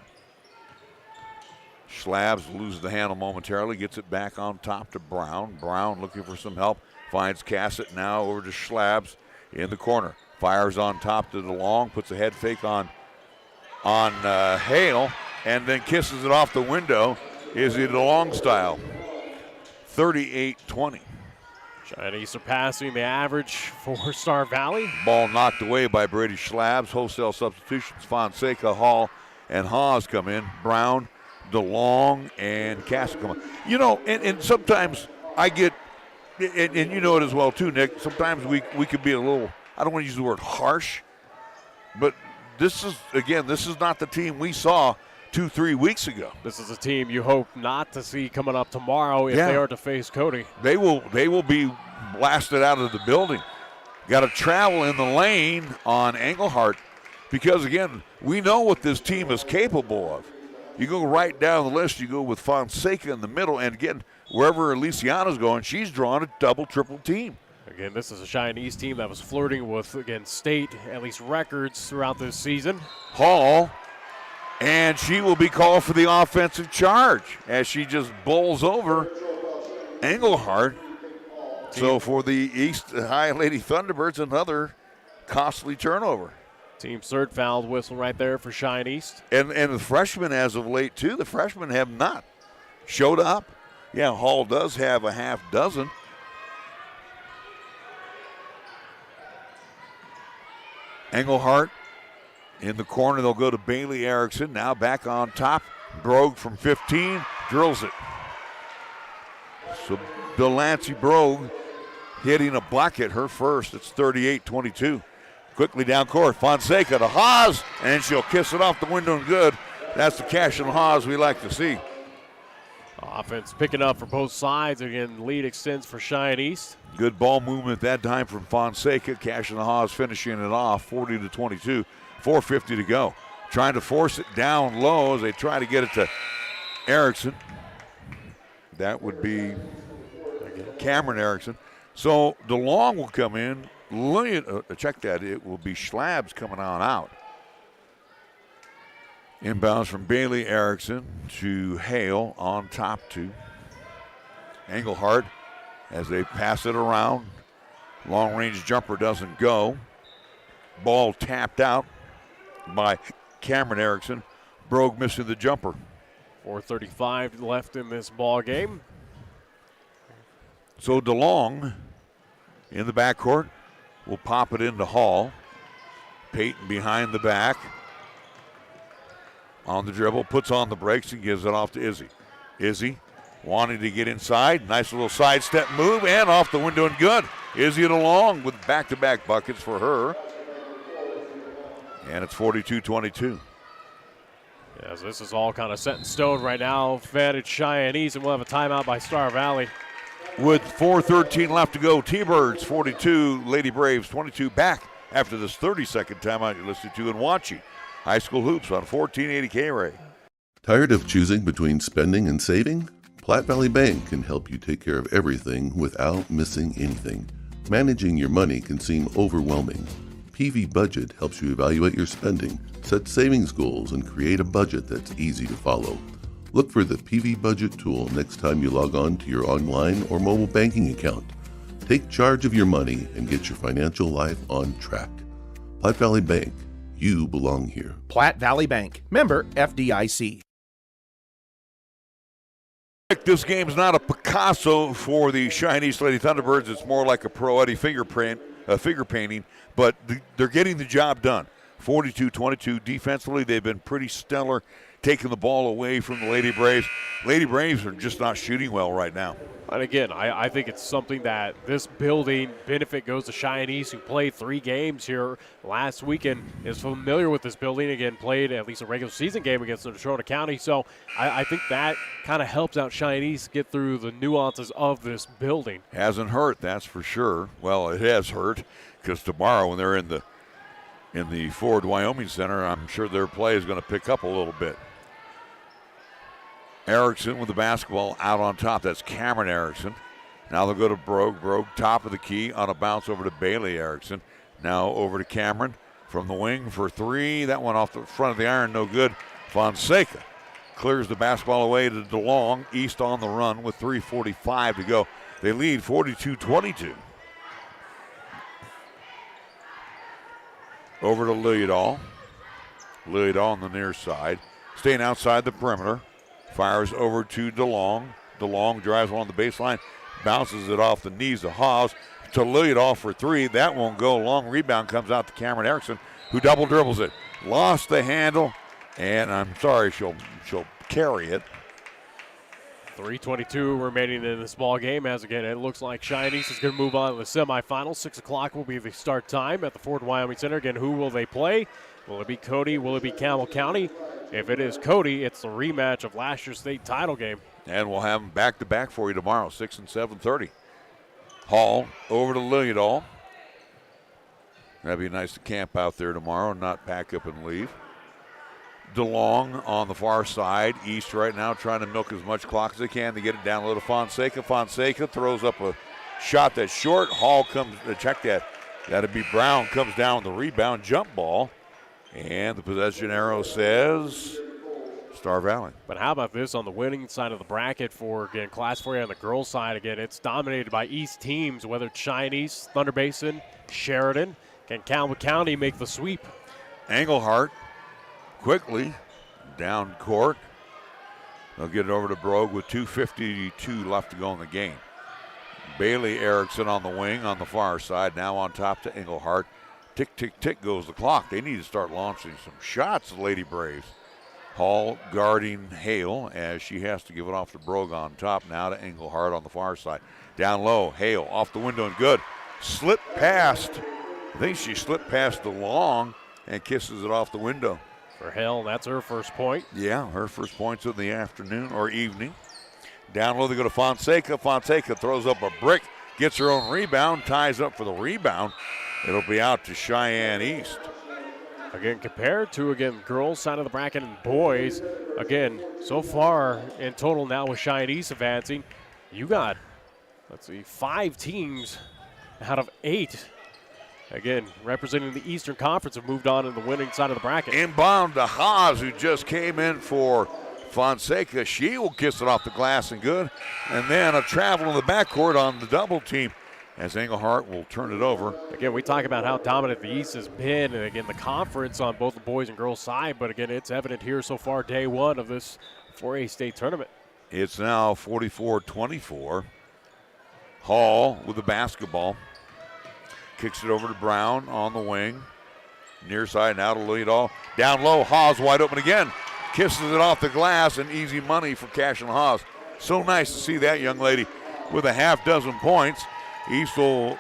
[SPEAKER 1] Schlabs loses the handle momentarily, gets it back on top to Brown. Brown looking for some help, finds Cassett now over to Schlabs in the corner. Fires on top to DeLong, puts a head fake on Hale, and then kisses it off the window. Izzy DeLong style. 38-20.
[SPEAKER 2] Cheyenne surpassing the average for Star Valley.
[SPEAKER 1] Ball knocked away by Brady Schlabs. Wholesale substitutions. Fonseca, Hall, and Hawes come in. Brown, DeLong, and Cassett come in. You know, and sometimes I get, and you know it as well too, Nick, sometimes we could be a little, I don't want to use the word harsh, but this is not the team we saw 2-3 weeks ago.
[SPEAKER 2] This is a team you hope not to see coming up tomorrow if they are to face Cody.
[SPEAKER 1] They will be blasted out of the building. Got to travel in the lane on Engelhardt because, again, we know what this team is capable of. You go right down the list, you go with Fonseca in the middle, and again, wherever Aliciana's going, she's drawing a double, triple team.
[SPEAKER 2] Again, this is a Cheyenne East team that was flirting with, again, state, at least records throughout this season.
[SPEAKER 1] Hall. And she will be called for the offensive charge as she just bowls over Engelhardt. So for the East High Lady Thunderbirds, another costly turnover.
[SPEAKER 2] Team third foul whistle right there for Cheyenne East.
[SPEAKER 1] And the freshmen as of late, too, the freshmen have not showed up. Yeah, Hall does have a half dozen. Engelhardt. In the corner, they'll go to Bailey Erickson. Now back on top. Brogue from 15 drills it. So Delancey Brogue hitting a bucket, her first. It's 38-22. Quickly down court. Fonseca to Haas, and she'll kiss it off the window and good. That's the Cash and Haas we like to see.
[SPEAKER 2] Offense picking up for both sides. Again, lead extends for Cheyenne East.
[SPEAKER 1] Good ball movement that time from Fonseca. Cash and Haas finishing it off, 40-22. 4:50 to go. Trying to force it down low as they try to get it to Erickson. That would be Cameron Erickson. So DeLong will come in. Check that. It will be Schlabs coming on out. Inbounds from Bailey Erickson to Hale on top to Engelhardt as they pass it around. Long range jumper doesn't go. Ball tapped out by Cameron Erickson. Brogue missing the jumper.
[SPEAKER 2] 4:35 left in this ball game.
[SPEAKER 1] So DeLong in the backcourt will pop it into Hall. Peyton behind the back. On the dribble, puts on the brakes and gives it off to Izzy. Izzy wanting to get inside. Nice little sidestep move and off the window and good. Izzy DeLong with back-to-back buckets for her. And it's 42-22.
[SPEAKER 2] Yeah, so this is all kind of set in stone right now. Advantage Cheyenne East, and we'll have a timeout by Star Valley.
[SPEAKER 1] With 4:13 left to go, T-Birds 42, Lady Braves 22 back after this 30-second timeout you're listening to and watching High School Hoops on 1480 KRAE.
[SPEAKER 15] Tired of choosing between spending and saving? Platte Valley Bank can help you take care of everything without missing anything. Managing your money can seem overwhelming. PV Budget helps you evaluate your spending, set savings goals, and create a budget that's easy to follow. Look for the PV Budget tool next time you log on to your online or mobile banking account. Take charge of your money and get your financial life on track. Platte Valley Bank, you belong here.
[SPEAKER 16] Platte Valley Bank, member FDIC.
[SPEAKER 1] This game's not a Picasso for the Cheyenne East Lady Thunderbirds. It's more like a Proietti figure painting, but they're getting the job done. 42-22 defensively. They've been pretty stellar, taking the ball away from the Lady Braves. Lady Braves are just not shooting well right now.
[SPEAKER 2] And again, I think it's something that this building benefit goes to Cheyenne East, who played 3 games here last weekend, is familiar with this building. Again, played at least a regular season game against Natrona County. So I think that kind of helps out Cheyenne East get through the nuances of this building.
[SPEAKER 1] Hasn't hurt, that's for sure. Well, it has hurt because tomorrow when they're in the Ford Wyoming Center, I'm sure their play is going to pick up a little bit. Erickson with the basketball out on top. That's Cameron Erickson. Now they'll go to Brogue. Brogue top of the key on a bounce over to Bailey Erickson. Now over to Cameron from the wing for 3. That one off the front of the iron, no good. Fonseca clears the basketball away to DeLong. East on the run with 3:45 to go. They lead 42-22. Over to Lillidahl. Lillidahl on the near side. Staying outside the perimeter. Fires over to DeLong. DeLong drives along the baseline, bounces it off the knees of Haas to Lillidahl for 3. That won't go. Long rebound comes out to Cameron Erickson, who double dribbles it. Lost the handle, and I'm sorry, she'll carry it.
[SPEAKER 2] 3:22 remaining in this ball game, as again it looks like Cheyenne East is going to move on to the semifinals. 6 o'clock will be the start time at the Ford Wyoming Center. Again, who will they play? Will it be Cody? Will it be Campbell County? If it is Cody, it's the rematch of last year's state title game.
[SPEAKER 1] And we'll have them back-to-back for you tomorrow, 6 and 7:30. Hall over to Lillidahl. That'd be nice to camp out there tomorrow and not pack up and leave. DeLong on the far side. East right now trying to milk as much clock as they can to get it down low to Fonseca. Fonseca throws up a shot that's short. Hall comes to check that. That'd be Brown, comes down with the rebound, jump ball. And the possession arrow says Star Valley.
[SPEAKER 2] But how about this on the winning side of the bracket for, again, Class 4A on the girls' side? Again, it's dominated by East teams, whether it's Cheyenne East, Thunder Basin, Sheridan. Can Campbell County make the sweep?
[SPEAKER 1] Englehart quickly down court. They'll get it over to Brogue with 2:52 left to go in the game. Bailey Erickson on the wing on the far side, now on top to Englehart. Tick, tick, tick goes the clock. They need to start launching some shots, the Lady Braves. Hall guarding Hale as she has to give it off to Brogue on top. Now to Englehart on the far side. Down low, Hale off the window and good. Slipped past, I think she slipped past DeLong and kisses it off the window.
[SPEAKER 2] For Hale, that's her first point.
[SPEAKER 1] Yeah, her first points of the afternoon or evening. Down low they go to Fonseca. Fonseca throws up a brick, gets her own rebound, ties up for the rebound. It'll be out to Cheyenne East.
[SPEAKER 2] Again, compared to, again, girls' side of the bracket and boys, again, so far in total now with Cheyenne East advancing, you got, 5 teams out of 8. Again, representing the Eastern Conference have moved on in the winning side of the bracket.
[SPEAKER 1] Inbound to Haas, who just came in for Fonseca. She will kiss it off the glass and good. And then a travel in the backcourt on the double team, as Englehart will turn it over.
[SPEAKER 2] Again, we talk about how dominant the East has been, and again, the conference on both the boys and girls side, but again, it's evident here so far, day one of this 4A state tournament.
[SPEAKER 1] It's now 44-24. Hall with the basketball. Kicks it over to Brown on the wing. Near side now to Lillidahl. Down low, Haas wide open again. Kisses it off the glass, and easy money for Cashin Haas. So nice to see that young lady with a half dozen points. East will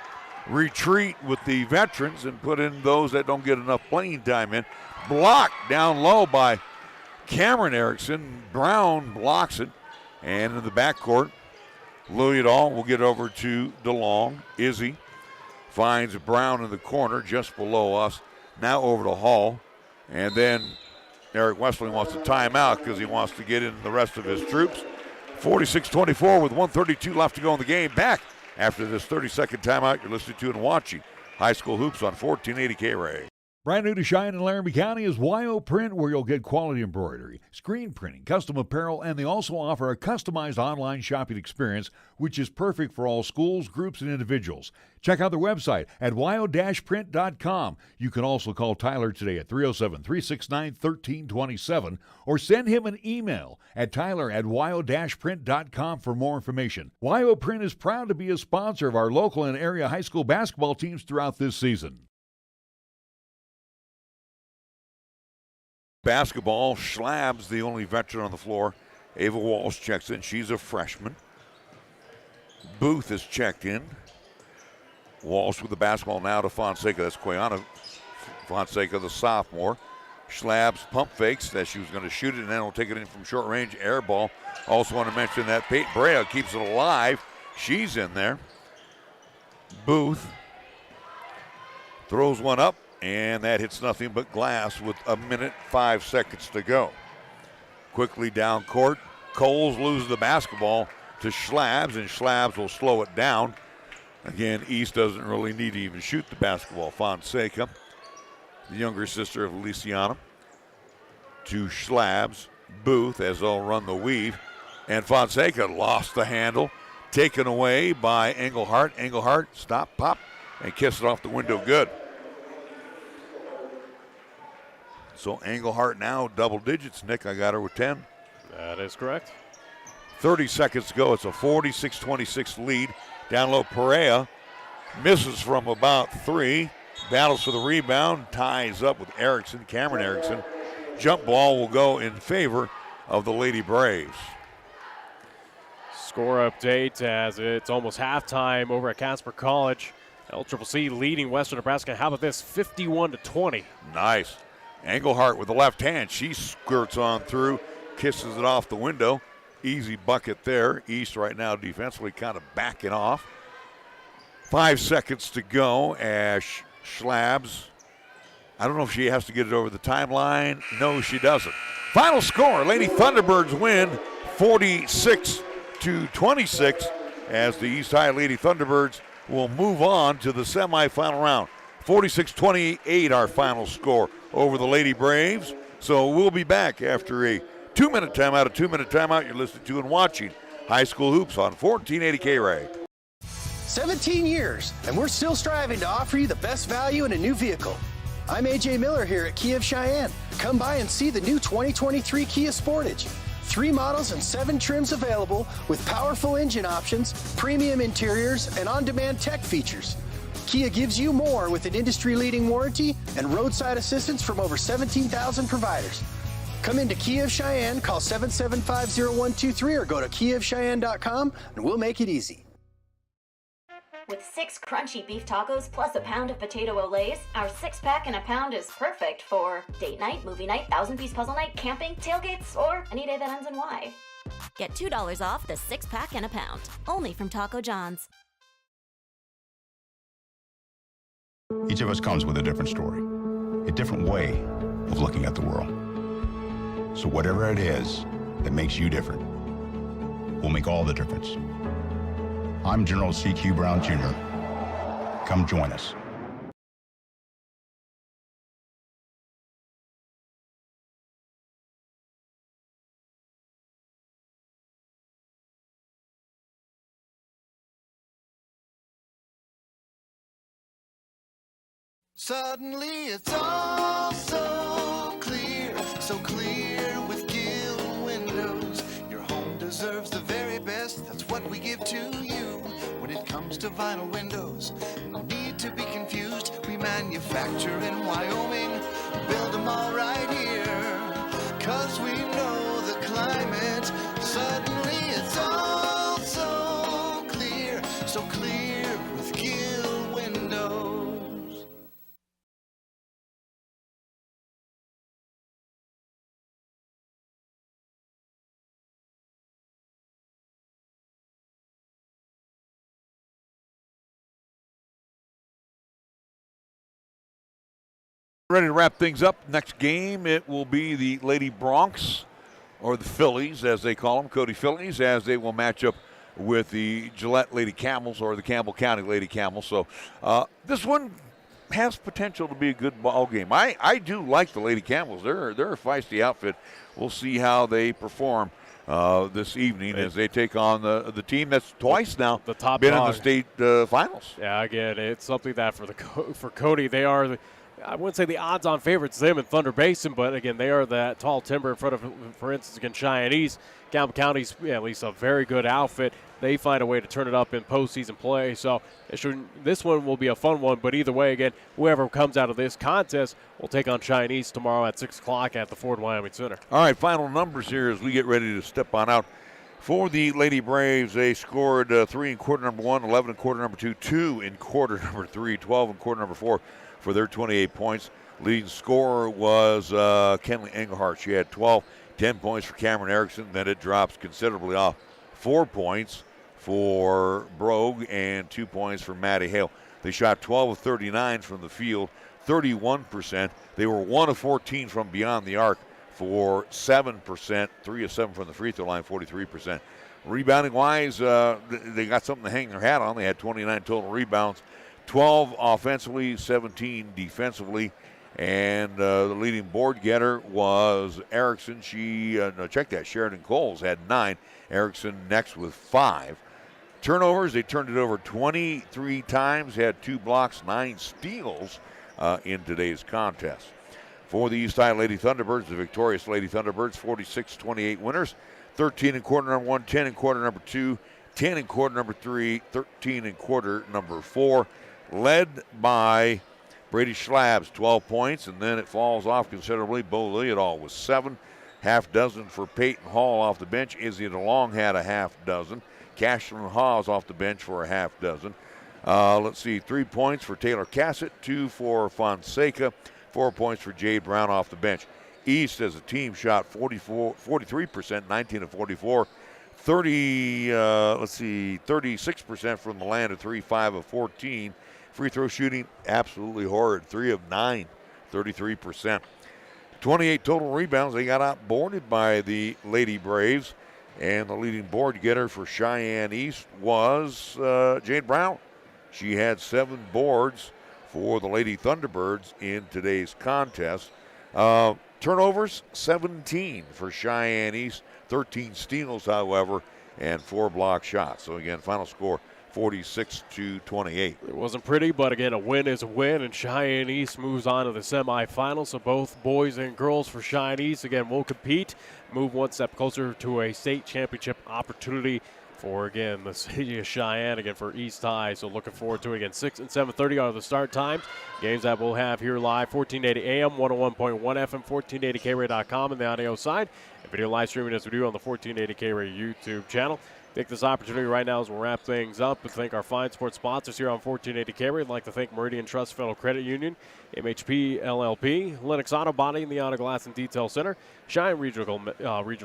[SPEAKER 1] retreat with the veterans and put in those that don't get enough playing time in. Blocked down low by Cameron Erickson. Brown blocks it. And in the backcourt, Lillidahl will get over to DeLong. Izzy finds Brown in the corner just below us. Now over to Hall. And then Eric Westling wants a timeout because he wants to get in the rest of his troops. 46-24 with 1:32 left to go in the game. Back after this 30-second timeout you're listening to and watching High School Hoops on 1480 KRAE.
[SPEAKER 8] Brand new to Cheyenne and Laramie County is WHSAA Print, where you'll get quality embroidery, screen printing, custom apparel, and they also offer a customized online shopping experience, which is perfect for all schools, groups, and individuals. Check out their website at whyo-print.com. You can also call Tyler today at 307-369-1327 or send him an email at tyler@whyo-print.com for more information. WHSAA Print is proud to be a sponsor of our local and area high school basketball teams throughout this season.
[SPEAKER 1] Basketball, Schlab's the only veteran on the floor. Ava Walsh checks in. She's a freshman. Booth is checked in. Walsh with the basketball now to Fonseca. That's Quiana Fonseca, the sophomore. Schlab's pump fakes as she was going to shoot it, and then will take it in from short range. Air ball. Also want to mention that Peyton Brea keeps it alive. She's in there. Booth throws one up. And that hits nothing but glass with 1:05 to go. Quickly down court. Coles loses the basketball to Schlab's, and Schlab's will slow it down. Again, East doesn't really need to even shoot the basketball. Fonseca, the younger sister of Feliciana, to Schlab's. Booth as they'll run the weave. And Fonseca lost the handle. Taken away by Engelhardt. Engelhardt, stop, pop, and kiss it off the window good. So Engelhardt now double digits. Nick, I got her with 10.
[SPEAKER 2] That is correct.
[SPEAKER 1] 30 seconds to go. It's a 46-26 lead. Down low, Perea misses from about 3. Battles for the rebound. Ties up with Erickson, Cameron Erickson. Jump ball will go in favor of the Lady Braves.
[SPEAKER 2] Score update as it's almost halftime over at Casper College. LCCC leading Western Nebraska. How about this? 51-20.
[SPEAKER 1] Nice. Engelhardt with the left hand. She skirts on through, kisses it off the window. Easy bucket there. East right now defensively kind of backing off. 5 seconds to go as Schlab's. I don't know if she has to get it over the timeline. No, she doesn't. Final score, Lady Thunderbirds win 46-26 as the East High Lady Thunderbirds will move on to the semifinal round. 46-28 our final score over the Lady Braves. So we'll be back after a 2-minute timeout. A 2-minute timeout you're listening to and watching High School Hoops on 1480 KRAE.
[SPEAKER 17] 17 years, and we're still striving to offer you the best value in a new vehicle. I'm AJ Miller here at Kia of Cheyenne. Come by and see the new 2023 Kia Sportage. 3 models and 7 trims available with powerful engine options, premium interiors, and on-demand tech features. Kia gives you more with an industry-leading warranty and roadside assistance from over 17,000 providers. Come into Kia of Cheyenne, call 775-0123 or go to kiaofcheyenne.com and we'll make it easy.
[SPEAKER 18] With 6 crunchy beef tacos plus a pound of potato olays, our 6-pack in a pound is perfect for date night, movie night, 1,000-piece puzzle night, camping, tailgates, or any day that ends in Y.
[SPEAKER 19] Get $2 off the 6-pack in a pound, only from Taco John's.
[SPEAKER 3] Each of us comes with a different story, a different way of looking at the world. So whatever it is that makes you different will make all the difference. I'm General C.Q. Brown Jr. Come join us.
[SPEAKER 4] Suddenly it's all so clear with Gill Windows. Your home deserves the very best, that's what we give to you. When it comes to vinyl windows, no need to be confused. We manufacture in Wyoming, build them all right here. 'Cause we know the climate, suddenly it's all so clear with Gill Windows.
[SPEAKER 1] Ready to wrap things up. Next game, it will be the Lady Bronx, or the Phillies, as they call them, Cody Phillies, as they will match up with the Gillette Lady Camels or the Campbell County Lady Camels. So this one has potential to be a good ball game. I do like the Lady Camels. They're a feisty outfit. We'll see how they perform this evening as they take on the team that's twice now
[SPEAKER 2] the top
[SPEAKER 1] been
[SPEAKER 2] dog
[SPEAKER 1] in the state finals.
[SPEAKER 2] Yeah, again, it's something that for Cody, they are I wouldn't say the odds-on favorites, them and Thunder Basin, but again, they are that tall timber in front of, for instance, against Cheyenne East. Campbell County's at least a very good outfit. They find a way to turn it up in postseason play. So this one will be a fun one, but either way, again, whoever comes out of this contest will take on Cheyenne East tomorrow at 6 o'clock at the Ford Wyoming Center.
[SPEAKER 1] All right, final numbers here as we get ready to step on out. For the Lady Braves, they scored 3 in quarter number 1, 11 in quarter number 2, 2 in quarter number 3, 12 in quarter number 4 for their 28 points. Leading scorer was Kenley Engelhardt. She had 12, 10 points for Cameron Erickson. Then it drops considerably off. 4 points for Brogue and 2 points for Maddie Hale. They shot 12 of 39 from the field, 31%. They were 1 of 14 from beyond the arc for 7%, 3 of 7 from the free throw line, 43%. Rebounding wise, they got something to hang their hat on. They had 29 total rebounds, 12 offensively, 17 defensively. And the leading board getter was Erickson. Check that, Sheridan Coles had 9. Erickson next with 5. Turnovers, they turned it over 23 times, had 2 blocks, 9 steals in today's contest. For the East Side Lady Thunderbirds, the victorious Lady Thunderbirds, 46-28 winners, 13 in quarter number 1, 10 in quarter number 2, 10 in quarter number 3, 13 in quarter number 4, led by Brady Schlabs, 12 points, and then it falls off considerably. Bo Leodall was 7, half dozen for Peyton Hall off the bench. Izzy DeLong had a half dozen. Cashlyn Hawes off the bench for a half dozen. Let's see, 3 points for Taylor Cassett, 2 for Fonseca, 4 points for Jade Brown off the bench. East as a team shot 43%, 19 of 44, 36% from the land of 3, 5 of 14. Free throw shooting, absolutely horrid, 3 of 9, 33%. 28 total rebounds. They got outboarded by the Lady Braves. And the leading board getter for Cheyenne East was Jade Brown. She had 7 boards for the Lady Thunderbirds in today's contest. Turnovers, 17 for Cheyenne East, 13 steals, however, and 4 block shots. So again, final score 46-28.
[SPEAKER 2] It wasn't pretty, but again, a win is a win, and Cheyenne East moves on to the semifinals. So both boys and girls for Cheyenne East, again, will compete, move one step closer to a state championship opportunity for, again, the city of Cheyenne, again, for East High. So looking forward to it. Again, 6 and 7:30 are the start times. Games that we'll have here live, 1480 AM, 101.1 FM, 1480KRAE.com on the audio side, and video live streaming as we do on the 1480KRAE YouTube channel. Take this opportunity right now as we'll wrap things up and thank our fine sports sponsors here on 1480 KRAE. I'd like to thank Meridian Trust Federal Credit Union, MHP LLP, Lennox Auto Body and the Auto Glass and Detail Center, Cheyenne Regional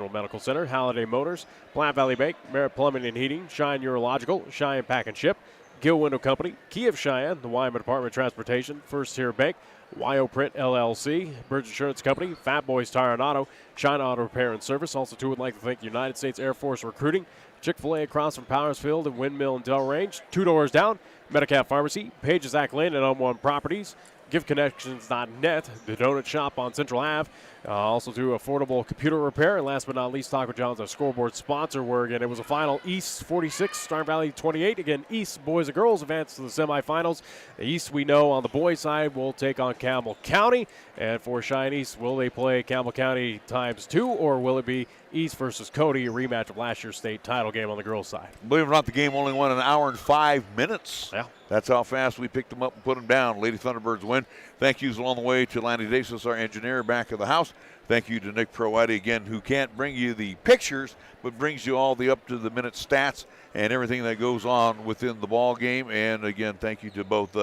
[SPEAKER 2] Medical Center, Halliday Motors, Platte Valley Bank, Merritt Plumbing and Heating, Cheyenne Urological, Cheyenne Pack and Ship, Gill Window Company, Key of Cheyenne, the Wyman Department of Transportation, First Tier Bank, YO Print LLC, Bridge Insurance Company, Fat Boys Tire and Auto, China Auto Repair and Service. Also, too, would like to thank United States Air Force Recruiting, Chick-fil-A across from Powersfield and Windmill and Del Range, 2 doors down, Medicap Pharmacy, Pages Act Lane and On1 Properties, GiftConnections.net, the Donut Shop on Central Ave, also do affordable computer repair, and last but not least, Taco John's, our scoreboard sponsor, where, again, it was a final East 46, Star Valley 28. Again, East boys and girls advance to the semifinals. The East, we know, on the boys' side, will take on Campbell County, and for Cheyenne East, will they play Campbell County ×2, or will it be East versus Cody, a rematch of last year's state title game on the girls' side?
[SPEAKER 1] Believe it or not, the game only went 1 hour and 5 minutes.
[SPEAKER 2] Yeah.
[SPEAKER 1] That's how fast we picked them up and put them down. Lady Thunderbirds win. Thank yous along the way to Lanny Davis, our engineer, back of the house. Thank you to Nick Proietti, again, who can't bring you the pictures, but brings you all the up-to-the-minute stats and everything that goes on within the ball game. And, again, thank you to both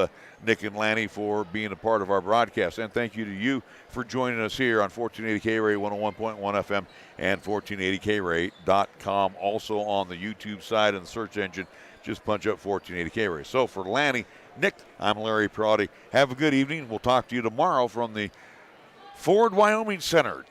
[SPEAKER 1] Nick and Lanny for being a part of our broadcast. And thank you to you for joining us here on 1480 KRAE 101.1 FM and 1480KRAE.com. Also on the YouTube side and the search engine, just punch up 1480 KRAE. So for Lanny, Nick, I'm Larry Proietti. Have a good evening. We'll talk to you tomorrow from the Ford Wyoming Center.